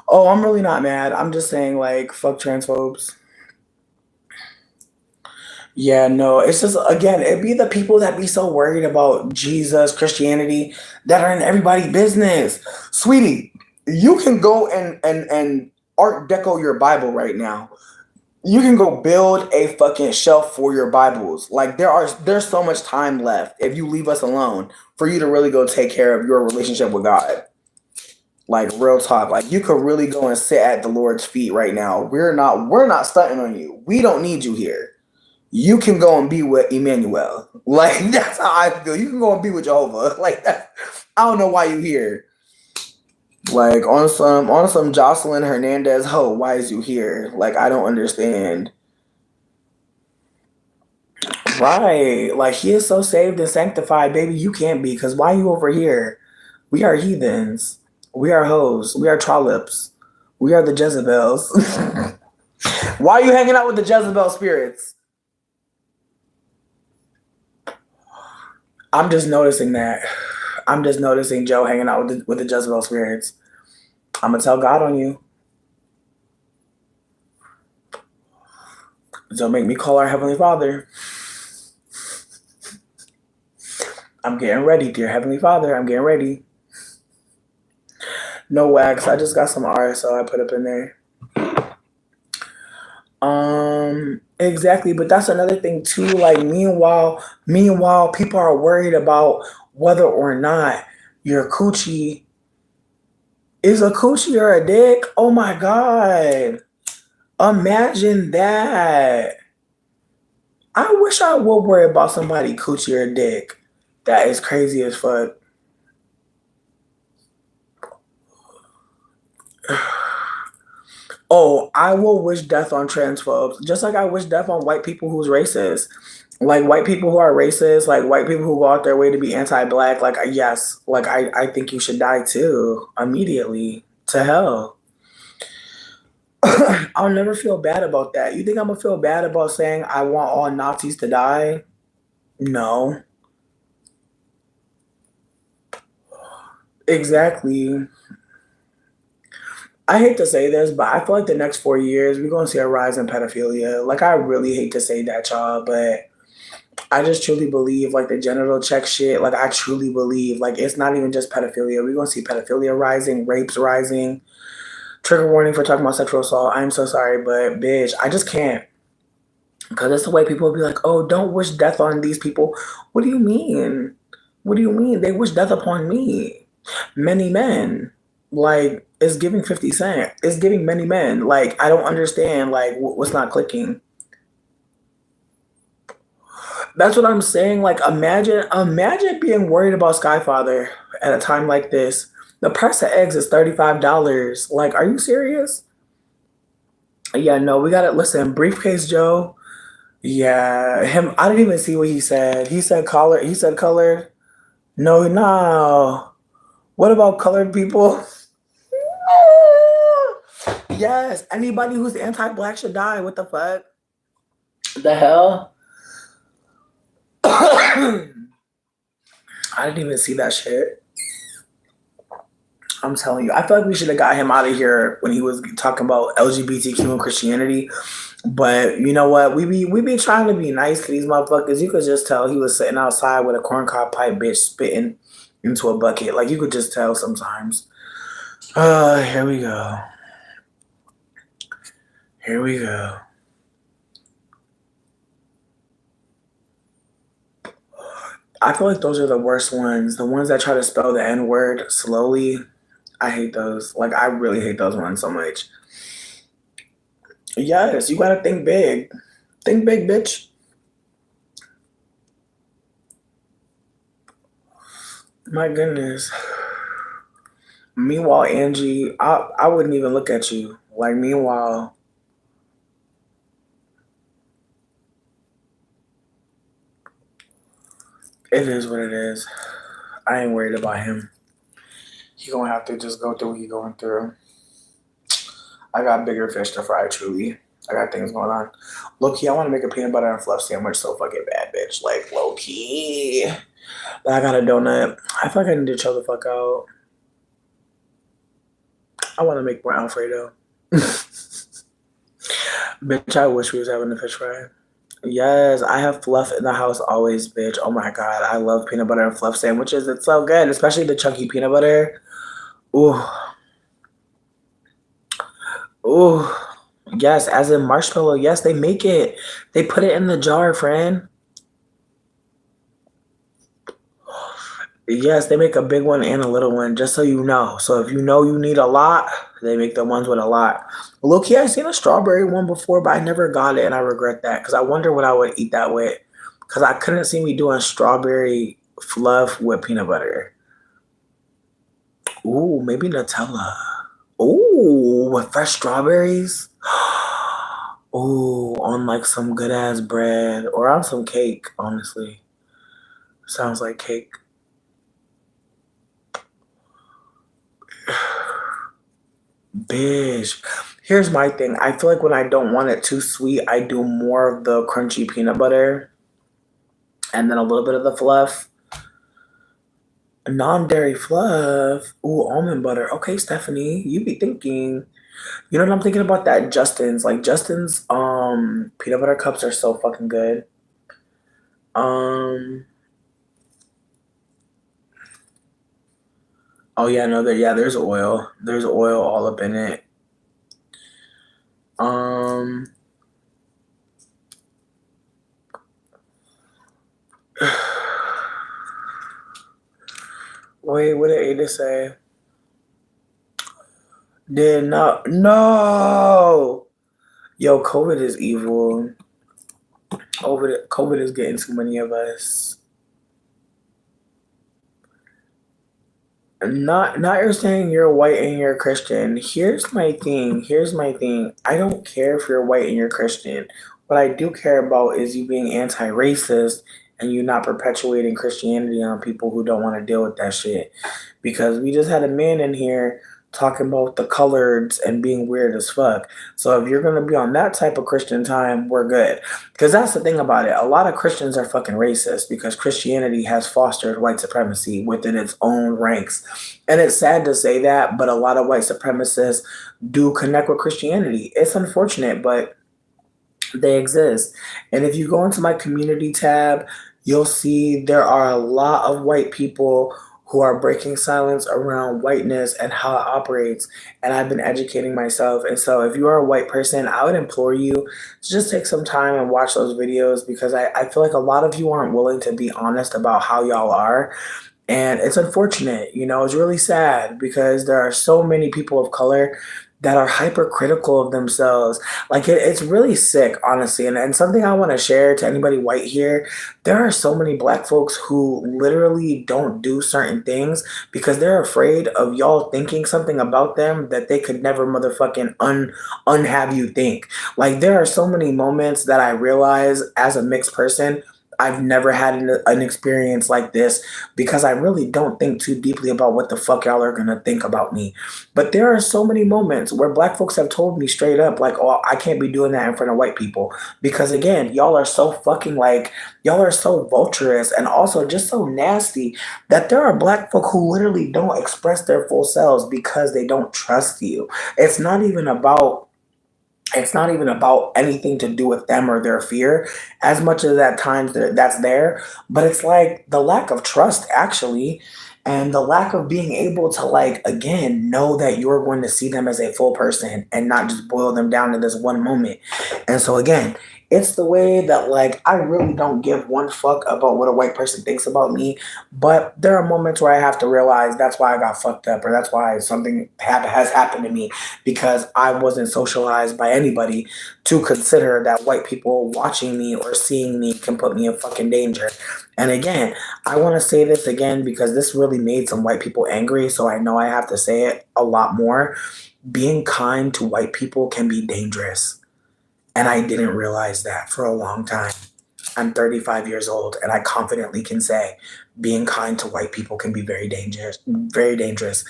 Oh, I'm really not mad. I'm just saying like fuck transphobes. Yeah, no, it's just again, it'd be the people that be so worried about Jesus, Christianity, that are in everybody's business. Sweetie, you can go and art deco your Bible right now. You can go build a fucking shelf for your Bibles. Like there's so much time left if you leave us alone for you to really go take care of your relationship with God. Like real talk. Like you could really go and sit at the Lord's feet right now. We're not stunting on you. We don't need you here. You can go and be with Emmanuel. Like that's how I feel. You can go and be with Jehovah. Like that. I don't know why you here. Like on some Jocelyn Hernandez ho, why is you here? Like I don't understand. Right. Like he is so saved and sanctified, baby. You can't be, because why you over here? We are heathens. We are hoes. We are trollops. We are the Jezebels. Why are you hanging out with the Jezebel spirits? I'm just noticing that. I'm just noticing Joe hanging out with the Jezebel spirits. I'm gonna tell God on you. Don't make me call our Heavenly Father. I'm getting ready, dear Heavenly Father. I'm getting ready. No wax. I just got some RSO I put up in there. Exactly, but that's another thing too. Like meanwhile, people are worried about whether or not your coochie is a coochie or a dick. Oh my God. Imagine that. I wish I would worry about somebody coochie or dick. That is crazy as fuck. Oh, I will wish death on transphobes, just like I wish death on white people who's racist. Like white people who are racist, like white people who go out their way to be anti-black. Like yes, like I think you should die too immediately to hell. I'll never feel bad about that. You think I'm gonna feel bad about saying I want all Nazis to die? No. Exactly. I hate to say this, but I feel like the next 4 years we're gonna see a rise in pedophilia. Like I really hate to say that, y'all, but I just truly believe like the genital check shit. Like I truly believe like it's not even just pedophilia. We're gonna see pedophilia rising, rapes rising. Trigger warning for talking about sexual assault. I'm so sorry, but bitch, I just can't. Because that's the way people will be like, oh, don't wish death on these people. What do you mean? What do you mean? They wish death upon me. Many men. Like, it's giving 50 Cent. It's giving many men. Like, I don't understand, like, what's not clicking. That's what I'm saying. Like, imagine being worried about Skyfather at a time like this. The price of eggs is $35. Like, are you serious? Yeah, no, we gotta listen. Briefcase Joe. Yeah, him. I didn't even see what he said. He said color. He said colored. No, no. What about colored people? Yes, anybody who's anti-black should die. What the fuck? The hell? I didn't even see that shit. I'm telling you, I feel like we should have got him out of here when he was talking about LGBTQ and Christianity. But you know what? We be trying to be nice to these motherfuckers. You could just tell he was sitting outside with a corncob pipe bitch spitting into a bucket. Like you could just tell sometimes. Here we go. Here we go. I feel like those are the worst ones. The ones that try to spell the N-word slowly. I hate those. Like I really hate those ones so much. Yes, you gotta think big. Think big, bitch. My goodness. Meanwhile, Angie, I wouldn't even look at you. Like, meanwhile, it is what it is. I ain't worried about him. He gonna have to just go through what he going through. I got bigger fish to fry, truly. I got things going on. Low key, I want to make a peanut butter and fluff sandwich so fucking bad, bitch. Like, low key. But I got a donut. I feel like I need to chill the fuck out. I want to make more Alfredo. Bitch, I wish we was having a fish fry. Yes, I have fluff in the house always, bitch. Oh my god, I love peanut butter and fluff sandwiches. It's so good, especially the chunky peanut butter. Ooh, ooh. Yes, as in marshmallow. Yes, they make it. They put it in the jar, friend. Yes, they make a big one and a little one, just so you know. So if you know you need a lot, they make the ones with a lot. Low key, I seen a strawberry one before, but I never got it, and I regret that because I wonder what I would eat that with. Because I couldn't see me doing strawberry fluff with peanut butter. Ooh, maybe Nutella. Ooh, with fresh strawberries. Ooh, on like some good ass bread or on some cake, honestly. Sounds like cake. Bitch. Here's my thing. I feel like when I don't want it too sweet, I do more of the crunchy peanut butter and then a little bit of the fluff. Non-dairy fluff. Ooh, almond butter. Okay, Stephanie, you be thinking. You know what I'm thinking about? That Justin's. Like Justin's peanut butter cups are so fucking good. Um oh yeah, no there yeah, there's oil. There's oil all up in it. Um Wait, what did Ada say? Did not no. Yo, COVID is evil. COVID is getting too many of us. Not you're saying you're white and you're Christian. Here's my thing. Here's my thing. I don't care if you're white and you're Christian. What I do care about is you being anti-racist and you not perpetuating Christianity on people who don't want to deal with that shit. Because we just had a man in here talking about the coloreds and being weird as fuck. So if you're gonna be on that type of Christian time, we're good. Because that's the thing about it. A lot of Christians are fucking racist because Christianity has fostered white supremacy within its own ranks. And it's sad to say that, but a lot of white supremacists do connect with Christianity. It's unfortunate, but they exist. And if you go into my community tab, you'll see there are a lot of white people who are breaking silence around whiteness and how it operates. And I've been educating myself. And so if you are a white person, I would implore you to just take some time and watch those videos because I feel like a lot of you aren't willing to be honest about how y'all are. And it's unfortunate, it's really sad because there are so many people of color that are hypercritical of themselves. Like it's really sick, honestly. And something I want to share to anybody white here, there are so many black folks who literally don't do certain things because they're afraid of y'all thinking something about them that they could never motherfucking unhave you think. Like there are so many moments that I realize as a mixed person, I've never had an experience like this because I really don't think too deeply about what the fuck y'all are gonna think about me. But there are so many moments where black folks have told me straight up, like, oh, I can't be doing that in front of white people. Because again, y'all are so fucking like, y'all are so vulturous and also just so nasty that there are black folk who literally don't express their full selves because they don't trust you. It's not even about it's not even about anything to do with them or their fear as much as at times that's there, but it's like the lack of trust actually, and the lack of being able to like again know that you're going to see them as a full person and not just boil them down to this one moment. And so again, it's the way that like I really don't give one fuck about what a white person thinks about me, but there are moments where I have to realize that's why I got fucked up or that's why something has happened to me because I wasn't socialized by anybody to consider that white people watching me or seeing me can put me in fucking danger. And again, I want to say this again because this really made some white people angry, so I know I have to say it a lot more. Being kind to white people can be dangerous. And I didn't realize that for a long time. I'm 35 years old, and I confidently can say being kind to white people can be very dangerous, very dangerous.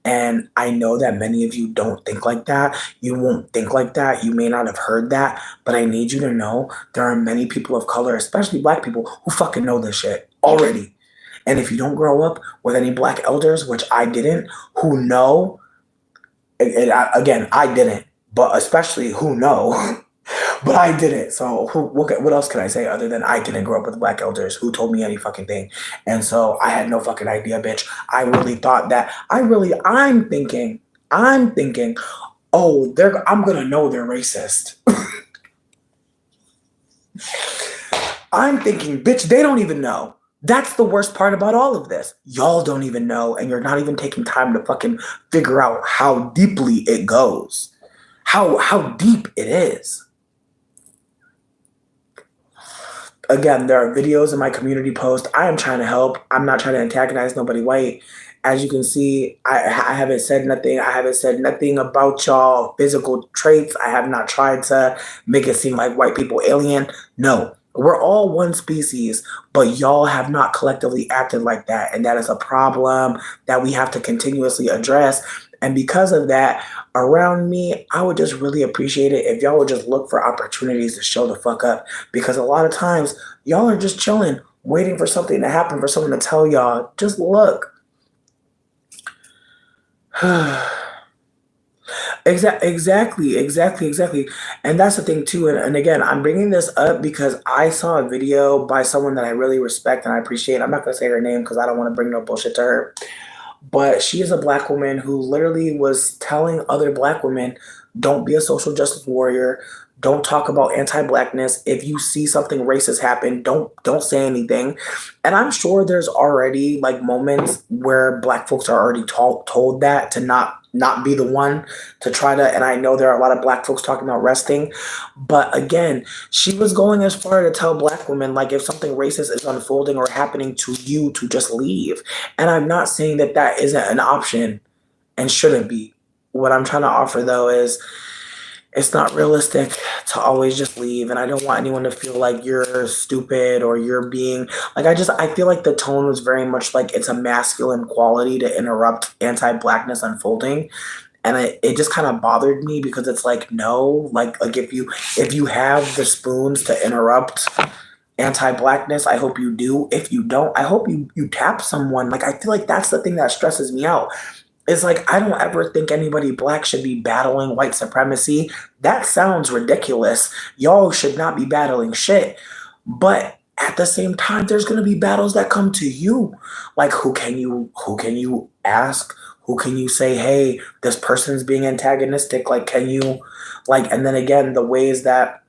And I know that many of you don't think like that. You won't think like that. You may not have heard that, but I need you to know there are many people of color, especially black people, who fucking know this shit already. And if you don't grow up with any black elders, which I didn't, who know, again, I didn't, but especially who know. But I didn't. So what else can I say other than I didn't grow up with black elders who told me any fucking thing. And so I had no fucking idea, bitch. I really thought that I'm thinking, oh, I'm gonna know they're racist. I'm thinking, bitch, they don't even know. That's the worst part about all of this. Y'all don't even know, and you're not even taking time to fucking figure out how deeply it goes. How deep it is. Again, there are videos in my community post. I am trying to help. I'm not trying to antagonize nobody white. As you can see, I haven't said nothing. I haven't said nothing about y'all physical traits. I have not tried to make it seem like white people alien. No, we're all one species, but y'all have not collectively acted like that. And that is a problem that we have to continuously address. And because of that, around me, I would just really appreciate it if y'all would just look for opportunities to show the fuck up. Because a lot of times, y'all are just chilling, waiting for something to happen, for someone to tell y'all, just look. Exactly. And that's the thing too. And again, I'm bringing this up because I saw a video by someone that I really respect and I appreciate. I'm not gonna say her name because I don't want to bring no bullshit to her. But she is a black woman who literally was telling other black women, don't be a social justice warrior. Don't talk about anti-blackness. If you see something racist happen, don't say anything. And I'm sure there's already like moments where black folks are already told that to not be the one to try to, and I know there are a lot of black folks talking about resting, but again, she was going as far to tell black women like if something racist is unfolding or happening to you to just leave. And I'm not saying that that isn't an option and shouldn't be. What I'm trying to offer though is it's not realistic to always just leave. And I don't want anyone to feel like you're stupid or you're being like, I feel like the tone was very much like it's a masculine quality to interrupt anti-blackness unfolding. And it just kind of bothered me because it's like, no, like if you have the spoons to interrupt anti-blackness, I hope you do. If you don't, I hope you tap someone. Like I feel like that's the thing that stresses me out. It's like I don't ever think anybody black should be battling white supremacy. That sounds ridiculous. Y'all should not be battling shit. But at the same time, there's gonna be battles that come to you. Like who can you ask? Who can you say, hey, this person's being antagonistic? Like can you like and then again the ways that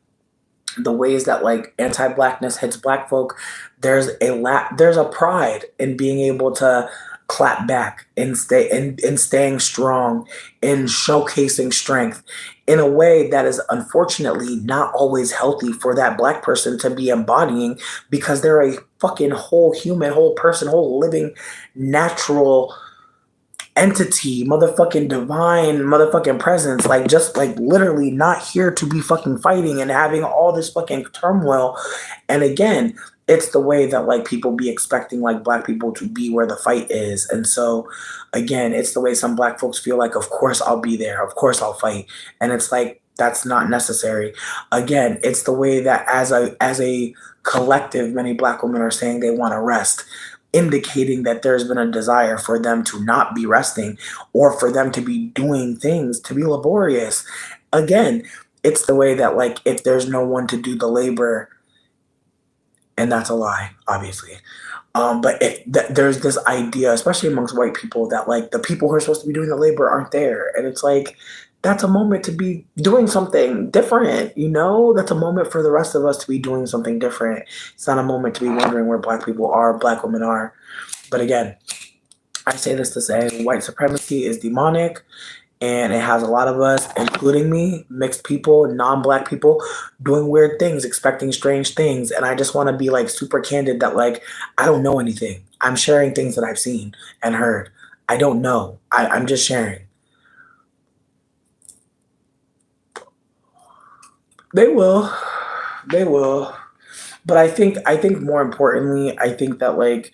like anti-blackness hits black folk, there's a pride in being able to clap back and stay in staying strong, in showcasing strength in a way that is unfortunately not always healthy for that black person to be embodying because they're a fucking whole human, whole person, whole living natural entity, motherfucking divine, motherfucking presence, like just like literally not here to be fucking fighting and having all this fucking turmoil. And again, it's the way that like people be expecting like black people to be where the fight is. And so again, it's the way some black folks feel like, of course I'll be there, of course I'll fight. And it's like that's not necessary. Again, it's the way that as a collective, many black women are saying they want to rest, indicating that there's been a desire for them to not be resting or for them to be doing things to be laborious. Again, it's the way that like if there's no one to do the labor, and that's a lie, obviously. But there's this idea, especially amongst white people, that like the people who are supposed to be doing the labor aren't there, and it's like that's a moment to be doing something different. That's a moment for the rest of us to be doing something different. It's not a moment to be wondering where black people are, black women are. But again, I say this to say white supremacy is demonic and it has a lot of us, including me, mixed people, non-black people, doing weird things, expecting strange things. And I just want to be like super candid that like I don't know anything. I'm sharing things that I've seen and heard. I don't know. I'm just sharing. They will. They will. But I think more importantly, I think that like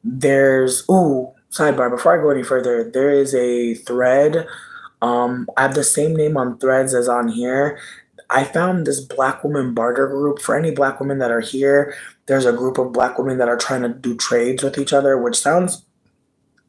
there's sidebar, before I go any further, there is a thread. I have the same name on threads as on here. I found this black woman barter group. For any black women that are here, there's a group of black women that are trying to do trades with each other, which sounds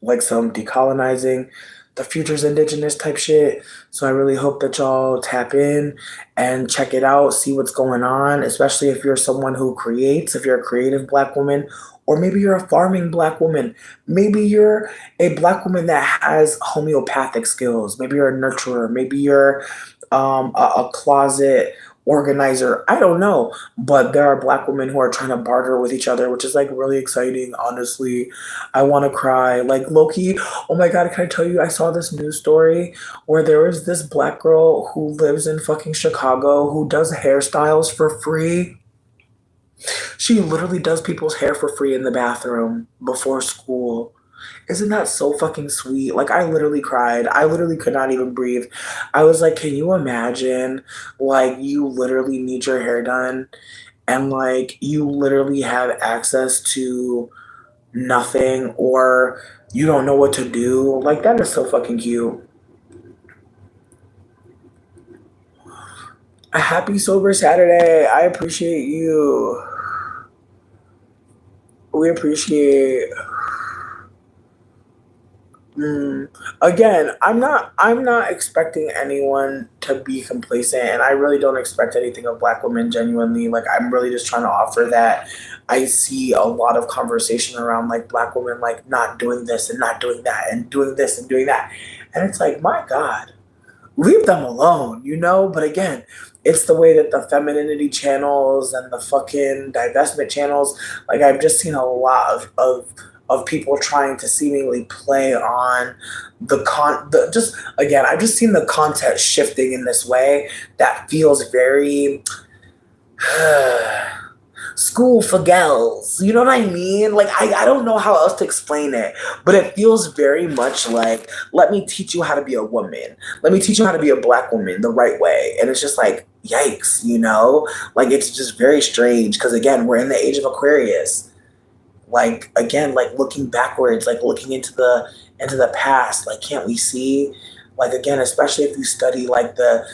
like some decolonizing the future's indigenous type shit. So I really hope that y'all tap in and check it out, see what's going on, especially if you're someone who creates, if you're a creative black woman, or maybe you're a farming black woman. Maybe you're a black woman that has homeopathic skills. Maybe you're a nurturer. Maybe you're a closet organizer. I don't know. But there are black women who are trying to barter with each other, which is like really exciting, honestly. I want to cry. Like Loki, oh my God, can I tell you, I saw this news story where there was this black girl who lives in fucking Chicago who does hairstyles for free. She literally does people's hair for free in the bathroom before school. Isn't that so fucking sweet? Like, I literally cried. I literally could not even breathe. I was like, can you imagine? Like, you literally need your hair done, and like, you literally have access to nothing, or you don't know what to do. Like, that is so fucking cute. A happy sober Saturday. I appreciate you. We appreciate Again, I'm not expecting anyone to be complacent, and I really don't expect anything of Black women genuinely. Like, I'm really just trying to offer that I see a lot of conversation around like Black women like not doing this and not doing that and doing this and doing that. And it's like, my God, leave them alone, you know? But again, it's the way that the femininity channels and the fucking divestment channels, like I've just seen a lot of people trying to seemingly play on the just again, I've just seen the content shifting in this way that feels very school for girls. You know what I mean? Like, I don't know how else to explain it, but it feels very much like, let me teach you how to be a woman. Let me teach you how to be a Black woman the right way. And it's just like, yikes, you know? Like, it's just very strange because, again, we're in the age of Aquarius. Like, again, like looking backwards, like looking into the past. Like, can't we see? Like, again, especially if you study like the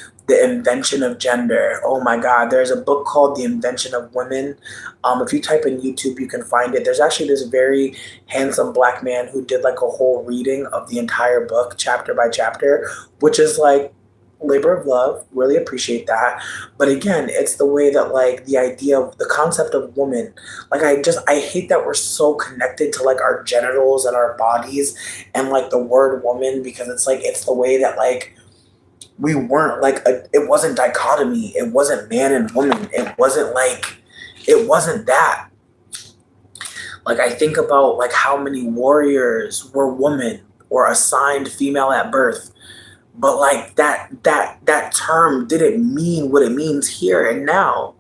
invention of gender. Oh my God, there's a book called The Invention of Women. If you type in YouTube, you can find it. There's actually this very handsome Black man who did like a whole reading of the entire book, chapter by chapter, which is like labor of love. Really appreciate that. But again, it's the way that like the idea of the concept of woman, like I hate that we're so connected to like our genitals and our bodies and like the word woman, because it's like it's the way that like we weren't like it wasn't dichotomy, it wasn't man and woman, it wasn't that. Like, I think about like how many warriors were women or assigned female at birth, but like that term didn't mean what it means here and now.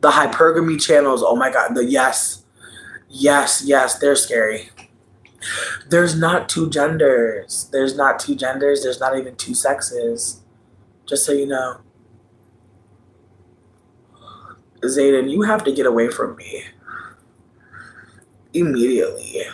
The hypergamy channels, oh my God, the yes, they're scary. There's not two genders. There's not two genders. There's not even two sexes. Just so you know. Zayden, you have to get away from me. Immediately.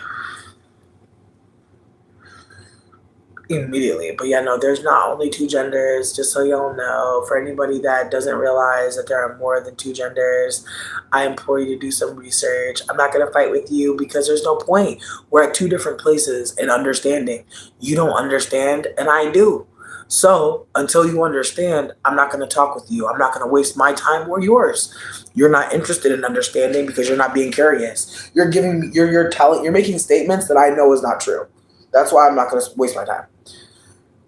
But yeah, no, there's not only two genders, just so y'all know. For anybody that doesn't realize that there are more than two genders, I implore you to do some research. I'm not going to fight with you because there's no point. We're at two different places in understanding. You don't understand, and I do. So until you understand, I'm not going to talk with you. I'm not going to waste my time or yours. You're not interested in understanding because you're not being curious. You're making statements that I know is not true. That's why I'm not going to waste my time.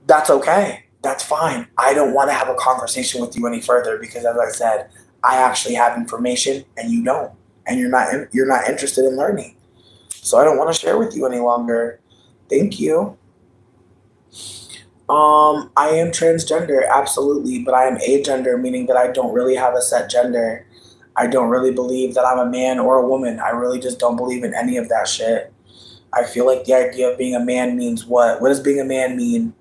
That's okay. That's fine. I don't want to have a conversation with you any further because, as I said, I actually have information and you don't, and you're not interested in learning. So I don't want to share with you any longer. Thank you. I am transgender, absolutely, but I am agender, meaning that I don't really have a set gender. I don't really believe that I'm a man or a woman. I really just don't believe in any of that shit. I feel like the idea of being a man means what? What does being a man mean?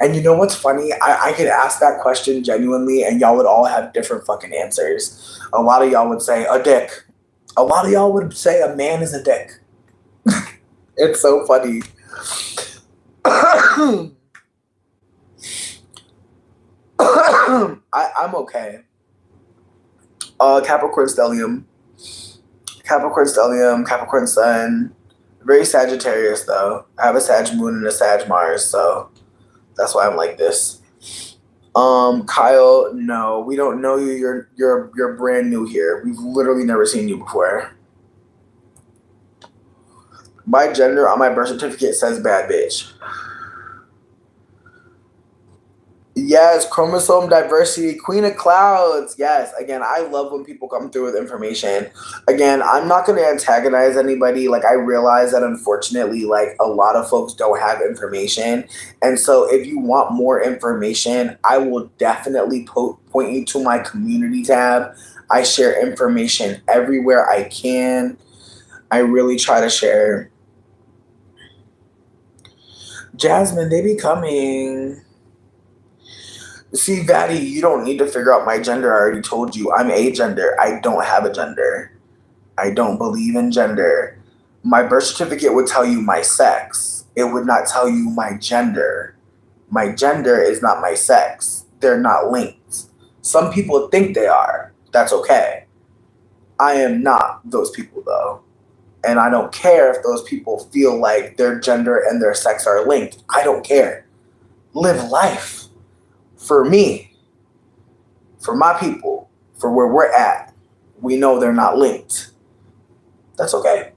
And you know what's funny? I could ask that question genuinely and y'all would all have different fucking answers. A lot of y'all would say a dick. A lot of y'all would say a man is a dick. It's so funny. I'm okay. Capricorn stellium. Capricorn sun. Very Sagittarius though. I have a Sag moon and a Sag Mars, so that's why I'm like this. Kyle, no, we don't know you. You're brand new here. We've literally never seen you before. My gender on my birth certificate says bad bitch. Yes, chromosome diversity, queen of clouds. Yes, again, I love when people come through with information. Again, I'm not going to antagonize anybody. Like, I realize that unfortunately, like, a lot of folks don't have information. And so if you want more information, I will definitely point you to my community tab. I share information everywhere I can. I really try to share. Jasmine, they be coming. See, Vatty, you don't need to figure out my gender. I already told you. I'm agender. I don't have a gender. I don't believe in gender. My birth certificate would tell you my sex. It would not tell you my gender. My gender is not my sex. They're not linked. Some people think they are. That's okay. I am not those people, though. And I don't care if those people feel like their gender and their sex are linked. I don't care. Live life. For me, for my people, for where we're at, we know they're not linked. That's okay.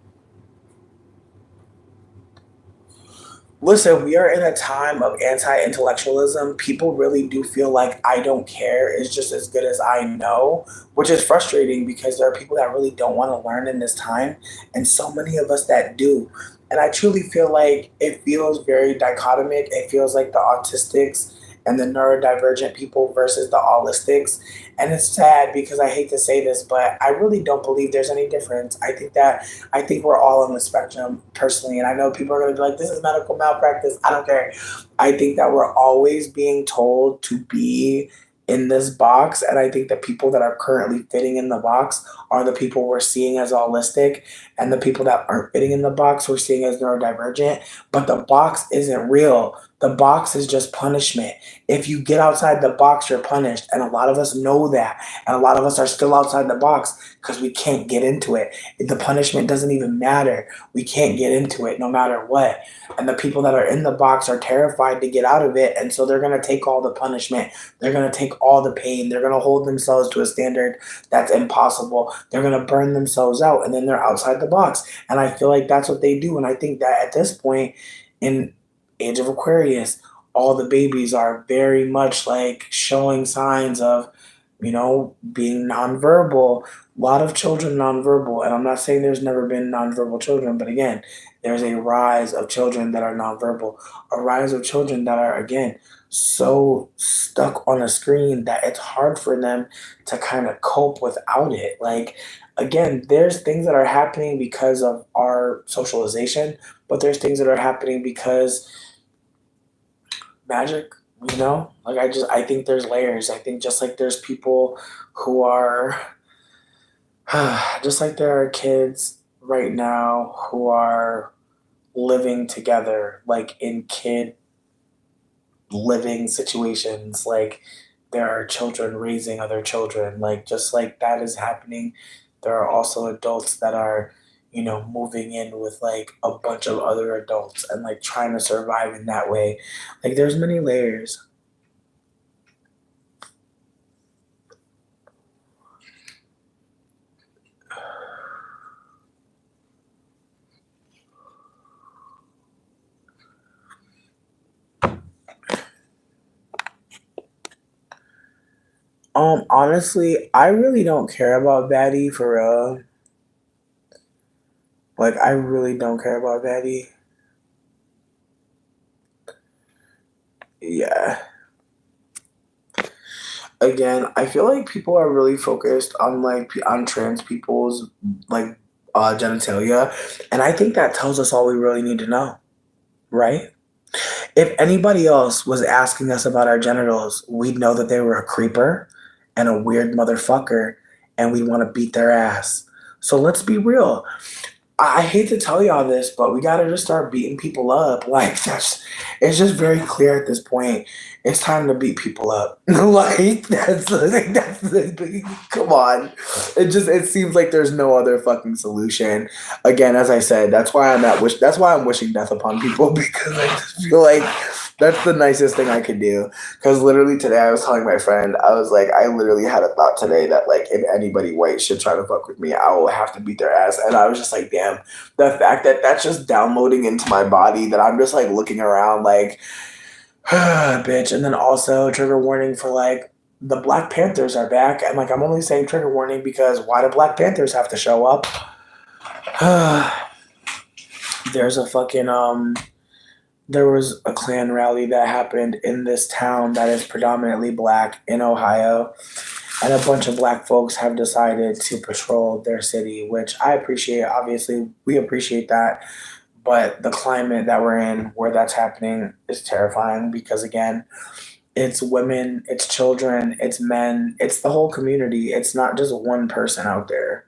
Listen, we are in a time of anti-intellectualism. People really do feel like I don't care is just as good as I know, which is frustrating because there are people that really don't want to learn in this time, and so many of us that do. And I truly feel like it feels very dichotomic. It feels like the autistics and the neurodivergent people versus the allistics. And it's sad because I hate to say this, but I really don't believe there's any difference. I think we're all on the spectrum personally. And I know people are going to be like, this is medical malpractice. I don't care. I think that we're always being told to be in this box. And I think the people that are currently fitting in the box are the people we're seeing as allistic. And the people that aren't fitting in the box we're seeing as neurodivergent. But the box isn't real. The box is just punishment. If you get outside the box, you're punished. And a lot of us know that. And a lot of us are still outside the box because we can't get into it. The punishment doesn't even matter. We can't get into it no matter what. And the people that are in the box are terrified to get out of it. And so they're going to take all the punishment. They're going to take all the pain. They're going to hold themselves to a standard that's impossible. They're going to burn themselves out. And then they're outside the box. And I feel like that's what they do. And I think that at this point in Age of Aquarius, all the babies are very much like showing signs of, being nonverbal. A lot of children nonverbal. And I'm not saying there's never been nonverbal children, but again, there's a rise of children that are nonverbal, a rise of children that are, again, so stuck on a screen that it's hard for them to kind of cope without it. Like, again, there's things that are happening because of our socialization, but there's things that are happening because magic, like I think there's layers. I think just like there's people who are just like there are kids right now who are living together, like in kid living situations, like there are children raising other children, like just like that is happening. There are also adults that are, moving in with like a bunch of other adults and like trying to survive in that way. Like there's many layers. Honestly, I really don't care about Batty for real. Like, I really don't care about Batty. Yeah. Again, I feel like people are really focused on like on trans people's like genitalia, and I think that tells us all we really need to know, right? If anybody else was asking us about our genitals, we'd know that they were a creeper and a weird motherfucker, and we'd want to beat their ass. So let's be real. I hate to tell y'all this, but we gotta just start beating people up. Like it's just very clear at this point. It's time to beat people up. Come on. It seems like there's no other fucking solution. Again, as I said, that's why I'm wishing death upon people because I just feel like that's the nicest thing I could do. Because literally today I was telling my friend, I was like, I literally had a thought today that like if anybody white should try to fuck with me, I will have to beat their ass. And I was just like, damn, the fact that that's just downloading into my body that I'm just like looking around like, bitch. And then also trigger warning for like the Black Panthers are back. And like I'm only saying trigger warning because why do Black Panthers have to show up? There's a fucking there was a Klan rally that happened in this town that is predominantly black in Ohio, and a bunch of black folks have decided to patrol their city, which I appreciate. Obviously, we appreciate that, but the climate that we're in where that's happening is terrifying because, again, it's women, it's children, it's men, it's the whole community. It's not just one person out there.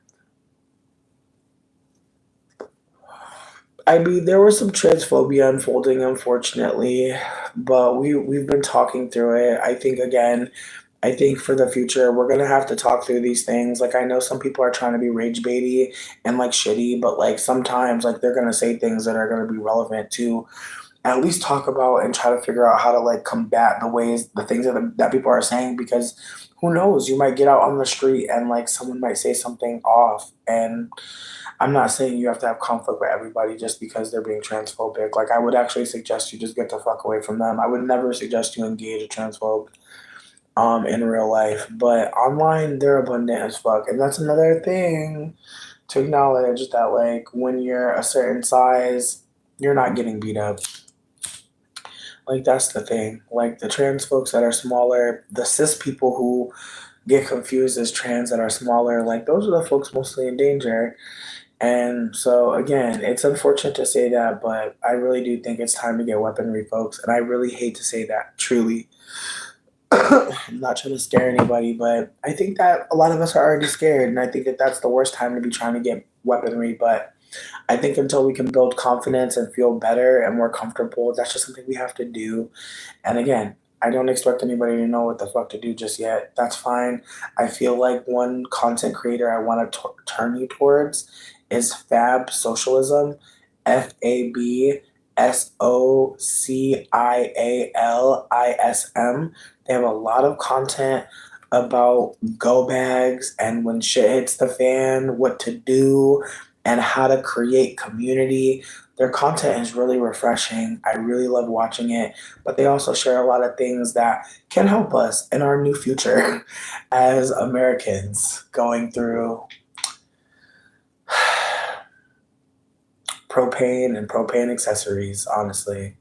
I mean, there was some transphobia unfolding, unfortunately, but we've been talking through it. I think again, I think for the future, we're gonna have to talk through these things. Like, I know some people are trying to be rage baity and like shitty, but like sometimes like they're gonna say things that are gonna be relevant to at least talk about and try to figure out how to like combat the things that people are saying, because who knows, you might get out on the street and like someone might say something off. And I'm not saying you have to have conflict with everybody just because they're being transphobic. Like, I would actually suggest you just get the fuck away from them. I would never suggest you engage a transphobe in real life, but online they're abundant as fuck. And that's another thing to acknowledge, that like when you're a certain size, you're not getting beat up. Like, that's the thing. Like, the trans folks that are smaller, the cis people who get confused as trans that are smaller, like those are the folks mostly in danger. And so again, it's unfortunate to say that, but I really do think it's time to get weaponry, folks. And I really hate to say that, truly. I'm not trying to scare anybody, but I think that a lot of us are already scared, and I think that that's the worst time to be trying to get weaponry. But I think until we can build confidence and feel better and more comfortable, that's just something we have to do. And again, I don't expect anybody to know what the fuck to do just yet. That's fine. I feel like one content creator I want to turn you towards is Fab Socialism, FABSocialism. They have a lot of content about go bags and when shit hits the fan, what to do and how to create community. Their content is really refreshing. I really love watching it, but they also share a lot of things that can help us in our new future as Americans going through propane and propane accessories, honestly.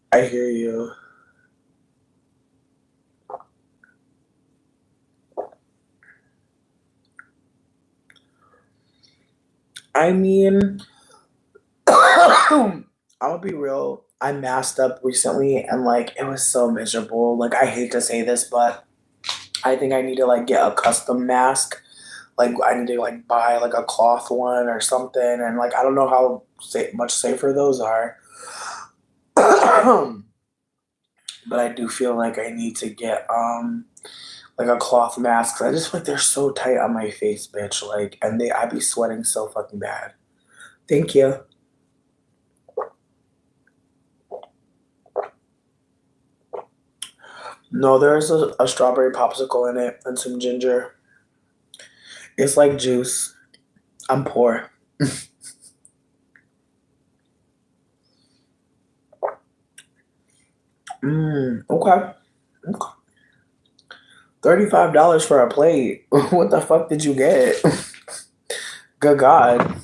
I hear you. I mean, I'm gonna be real. I masked up recently and like it was so miserable. Like, I hate to say this, but I think I need to like get a custom mask. Like, I need to like buy like a cloth one or something. And like I don't know how much safer those are. But I do feel like I need to get like a cloth mask. I just feel like they're so tight on my face, bitch. Like, and I be sweating so fucking bad. Thank you. No, there's a strawberry popsicle in it and some ginger. It's like juice. I'm poor. Okay. Okay. $35 for a plate. What the fuck did you get? Good God.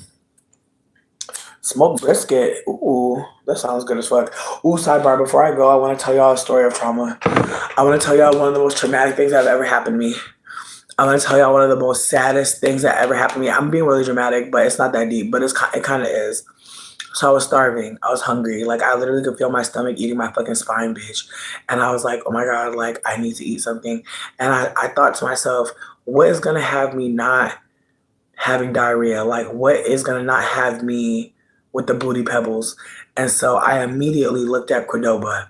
Smoked brisket. Ooh, that sounds good as fuck. Ooh, sidebar. Before I go, I want to tell y'all a story of trauma. I want to tell y'all one of the most traumatic things that have ever happened to me. I'm gonna tell y'all one of the most saddest things that ever happened to me. I'm being really dramatic, but it's not that deep. But it kind of is. So I was starving. I was hungry. Like, I literally could feel my stomach eating my fucking spine, bitch. And I was like, oh my God, like, I need to eat something. And I thought to myself, what is gonna have me not having diarrhea? Like, what is gonna not have me with the booty pebbles? And so I immediately looked at Cordoba.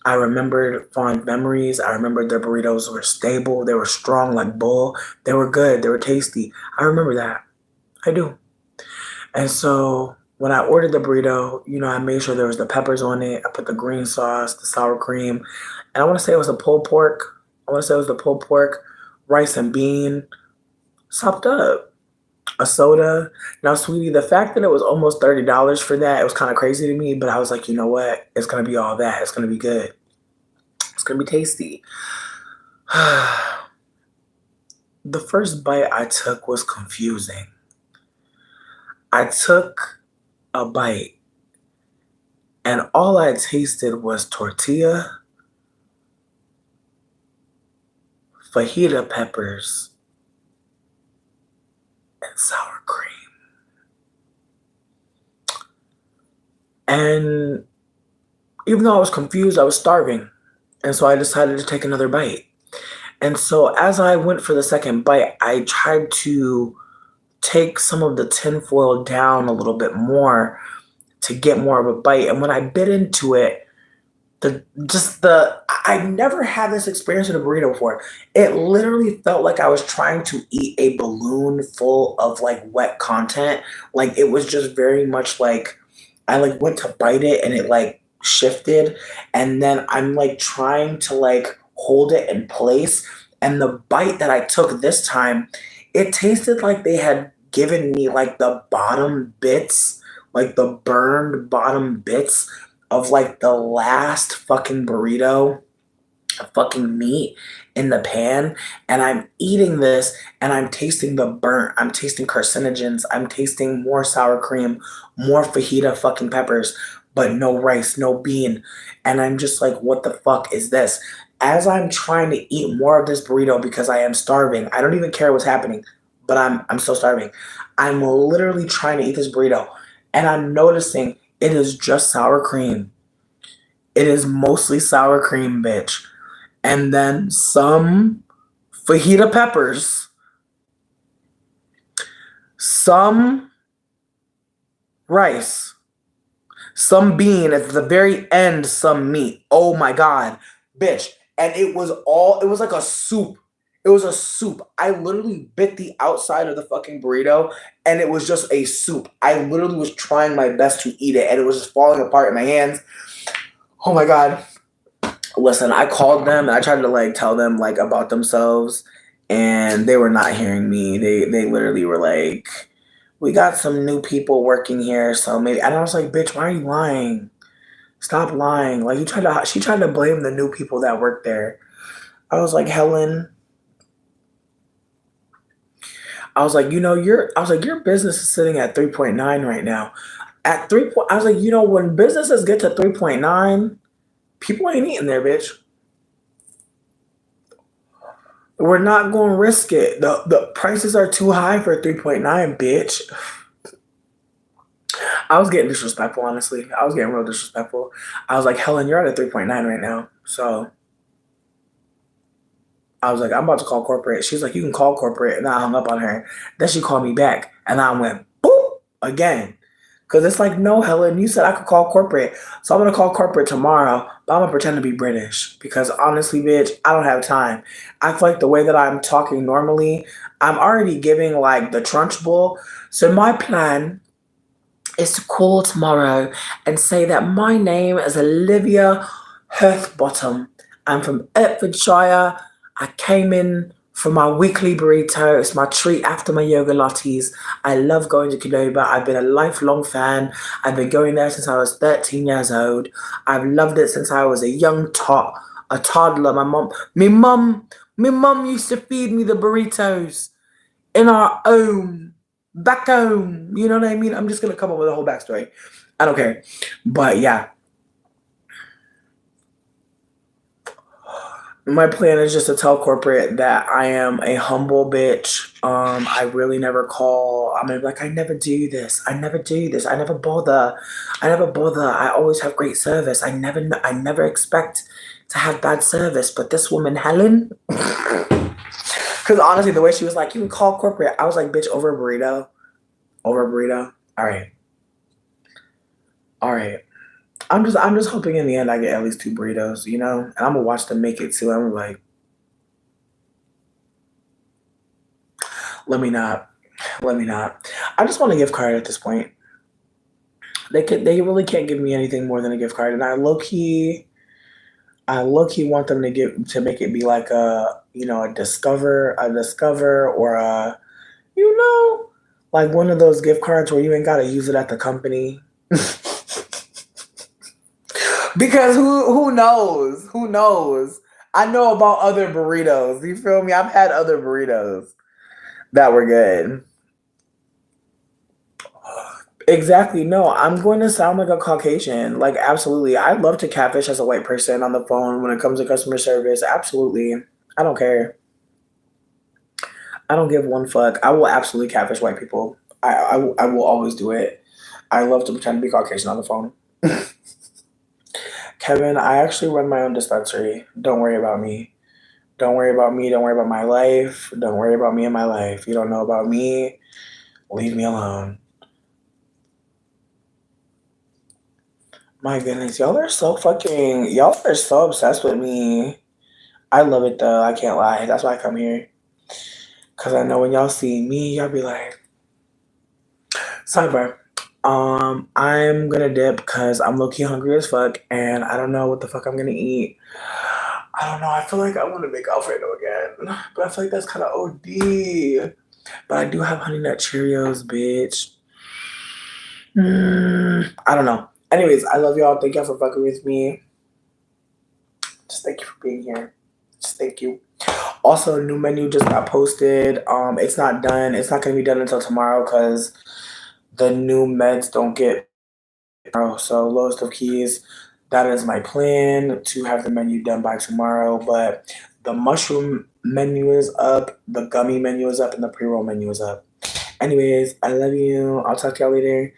I remembered fond memories. I remembered their burritos were stable. They were strong like bull. They were good. They were tasty. I remember that. I do. And so when I ordered the burrito, I made sure there was the peppers on it. I put the green sauce, the sour cream, and I want to say it was a pulled pork. I want to say it was the pulled pork, rice and bean, sopped up, a soda. Now, sweetie, the fact that it was almost $30 for that, it was kind of crazy to me. But I was like, you know what? It's gonna be all that. It's gonna be good. It's gonna be tasty. The first bite I took was confusing. I took a bite and all I tasted was tortilla, fajita peppers, and sour cream. And even though I was confused, I was starving. And so I decided to take another bite. And so as I went for the second bite, I tried to take some of the tinfoil down a little bit more to get more of a bite. And when I bit into it, I've never had this experience with a burrito before. It literally felt like I was trying to eat a balloon full of like wet content. Like it was just very much like I like went to bite it and it like shifted, and then I'm like trying to like hold it in place. And the bite that I took this time, it tasted like they had given me like the bottom bits, like the burned bottom bits of like the last fucking burrito fucking meat in the pan, and I'm eating this and I'm tasting the burnt, I'm tasting carcinogens, I'm tasting more sour cream, more fajita fucking peppers, but no rice, no bean. And I'm just like, what the fuck is this? As I'm trying to eat more of this burrito because I am starving, I don't even care what's happening, but I'm so starving. I'm literally trying to eat this burrito and I'm noticing it is just sour cream. It is mostly sour cream, bitch. And then some fajita peppers, some rice, some bean, at the very end, some meat. Oh my God, bitch. And it was like a soup. It was a soup. I literally bit the outside of the fucking burrito and it was just a soup. I literally was trying my best to eat it and it was just falling apart in my hands. Oh my God. Listen, I called them and I tried to like tell them like about themselves and they were not hearing me. They literally were like, we got some new people working here, so maybe. And I was like, bitch, why are you lying? Stop lying. Like she tried to blame the new people that work there. I was like, Helen, your business is sitting at 3.9 right now. At 3 point, I was like, when businesses get to 3.9, people ain't eating there, bitch. We're not going to risk it. The prices are too high for 3.9, bitch. I was getting disrespectful, honestly. I was getting real disrespectful. I was like, Helen, you're at a 3.9 right now. So I was like, I'm about to call corporate. She's like, you can call corporate. And I hung up on her. Then she called me back. And I went, boop, again. Because it's like, no, Helen, you said I could call corporate. So I'm going to call corporate tomorrow. But I'm going to pretend to be British. Because honestly, bitch, I don't have time. I feel like the way that I'm talking normally, I'm already giving like the Trunchbull. So my plan is to call tomorrow and say that my name is Olivia Hearthbottom. I'm from Hertfordshire. I came in for my weekly burrito. It's my treat after my yoga lattes. I love going to Qdoba. I've been a lifelong fan. I've been going there since I was 13 years old. I've loved it since I was a young tot, a toddler. My mum used to feed me the burritos in our home. Back home. You know what I mean? I'm just going to come up with a whole backstory. I don't care. But yeah. My plan is just to tell corporate that I am a humble bitch. I really never call. I'm like, I never do this. I never do this. I never bother. I always have great service. I never expect to have bad service. But this woman, Helen, because honestly, the way she was like, you can call corporate. I was like, bitch, over a burrito. Over a burrito. All right. I'm just hoping in the end I get at least 2 burritos, and I'm gonna watch them make it too. I'm like, let me not. I just want a gift card at this point. They really can't give me anything more than a gift card, and I low key want them to make it be like a discover or like one of those gift cards where you ain't gotta use it at the company. Because who knows? Who knows? I know about other burritos. You feel me? I've had other burritos that were good. Exactly. No, I'm going to sound like a Caucasian. Like, absolutely. I love to catfish as a white person on the phone when it comes to customer service. Absolutely. I don't care. I don't give one fuck. I will absolutely catfish white people. I will always do it. I love to pretend to be Caucasian on the phone. Kevin, I actually run my own dispensary. Don't worry about me. Don't worry about me. Don't worry about my life. Don't worry about me and my life. You don't know about me. Leave me alone. My goodness, y'all are so obsessed with me. I love it though, I can't lie. That's why I come here. Cause I know when y'all see me, y'all be like, sidebar. I'm gonna dip because I'm low key hungry as fuck and I don't know what the fuck I'm gonna eat. I don't know. I feel like I want to make Alfredo again, but I feel like that's kind of OD. But I do have Honey Nut Cheerios, bitch. I don't know. Anyways, I love y'all. Thank y'all for fucking with me. Just thank you for being here. Just thank you. Also, new menu just got posted. It's not done. It's not gonna be done until tomorrow because the new meds don't get tomorrow. So lowest of keys. That is my plan to have the menu done by tomorrow. But the mushroom menu is up, the gummy menu is up, and the pre-roll menu is up. Anyways, I love you. I'll talk to y'all later.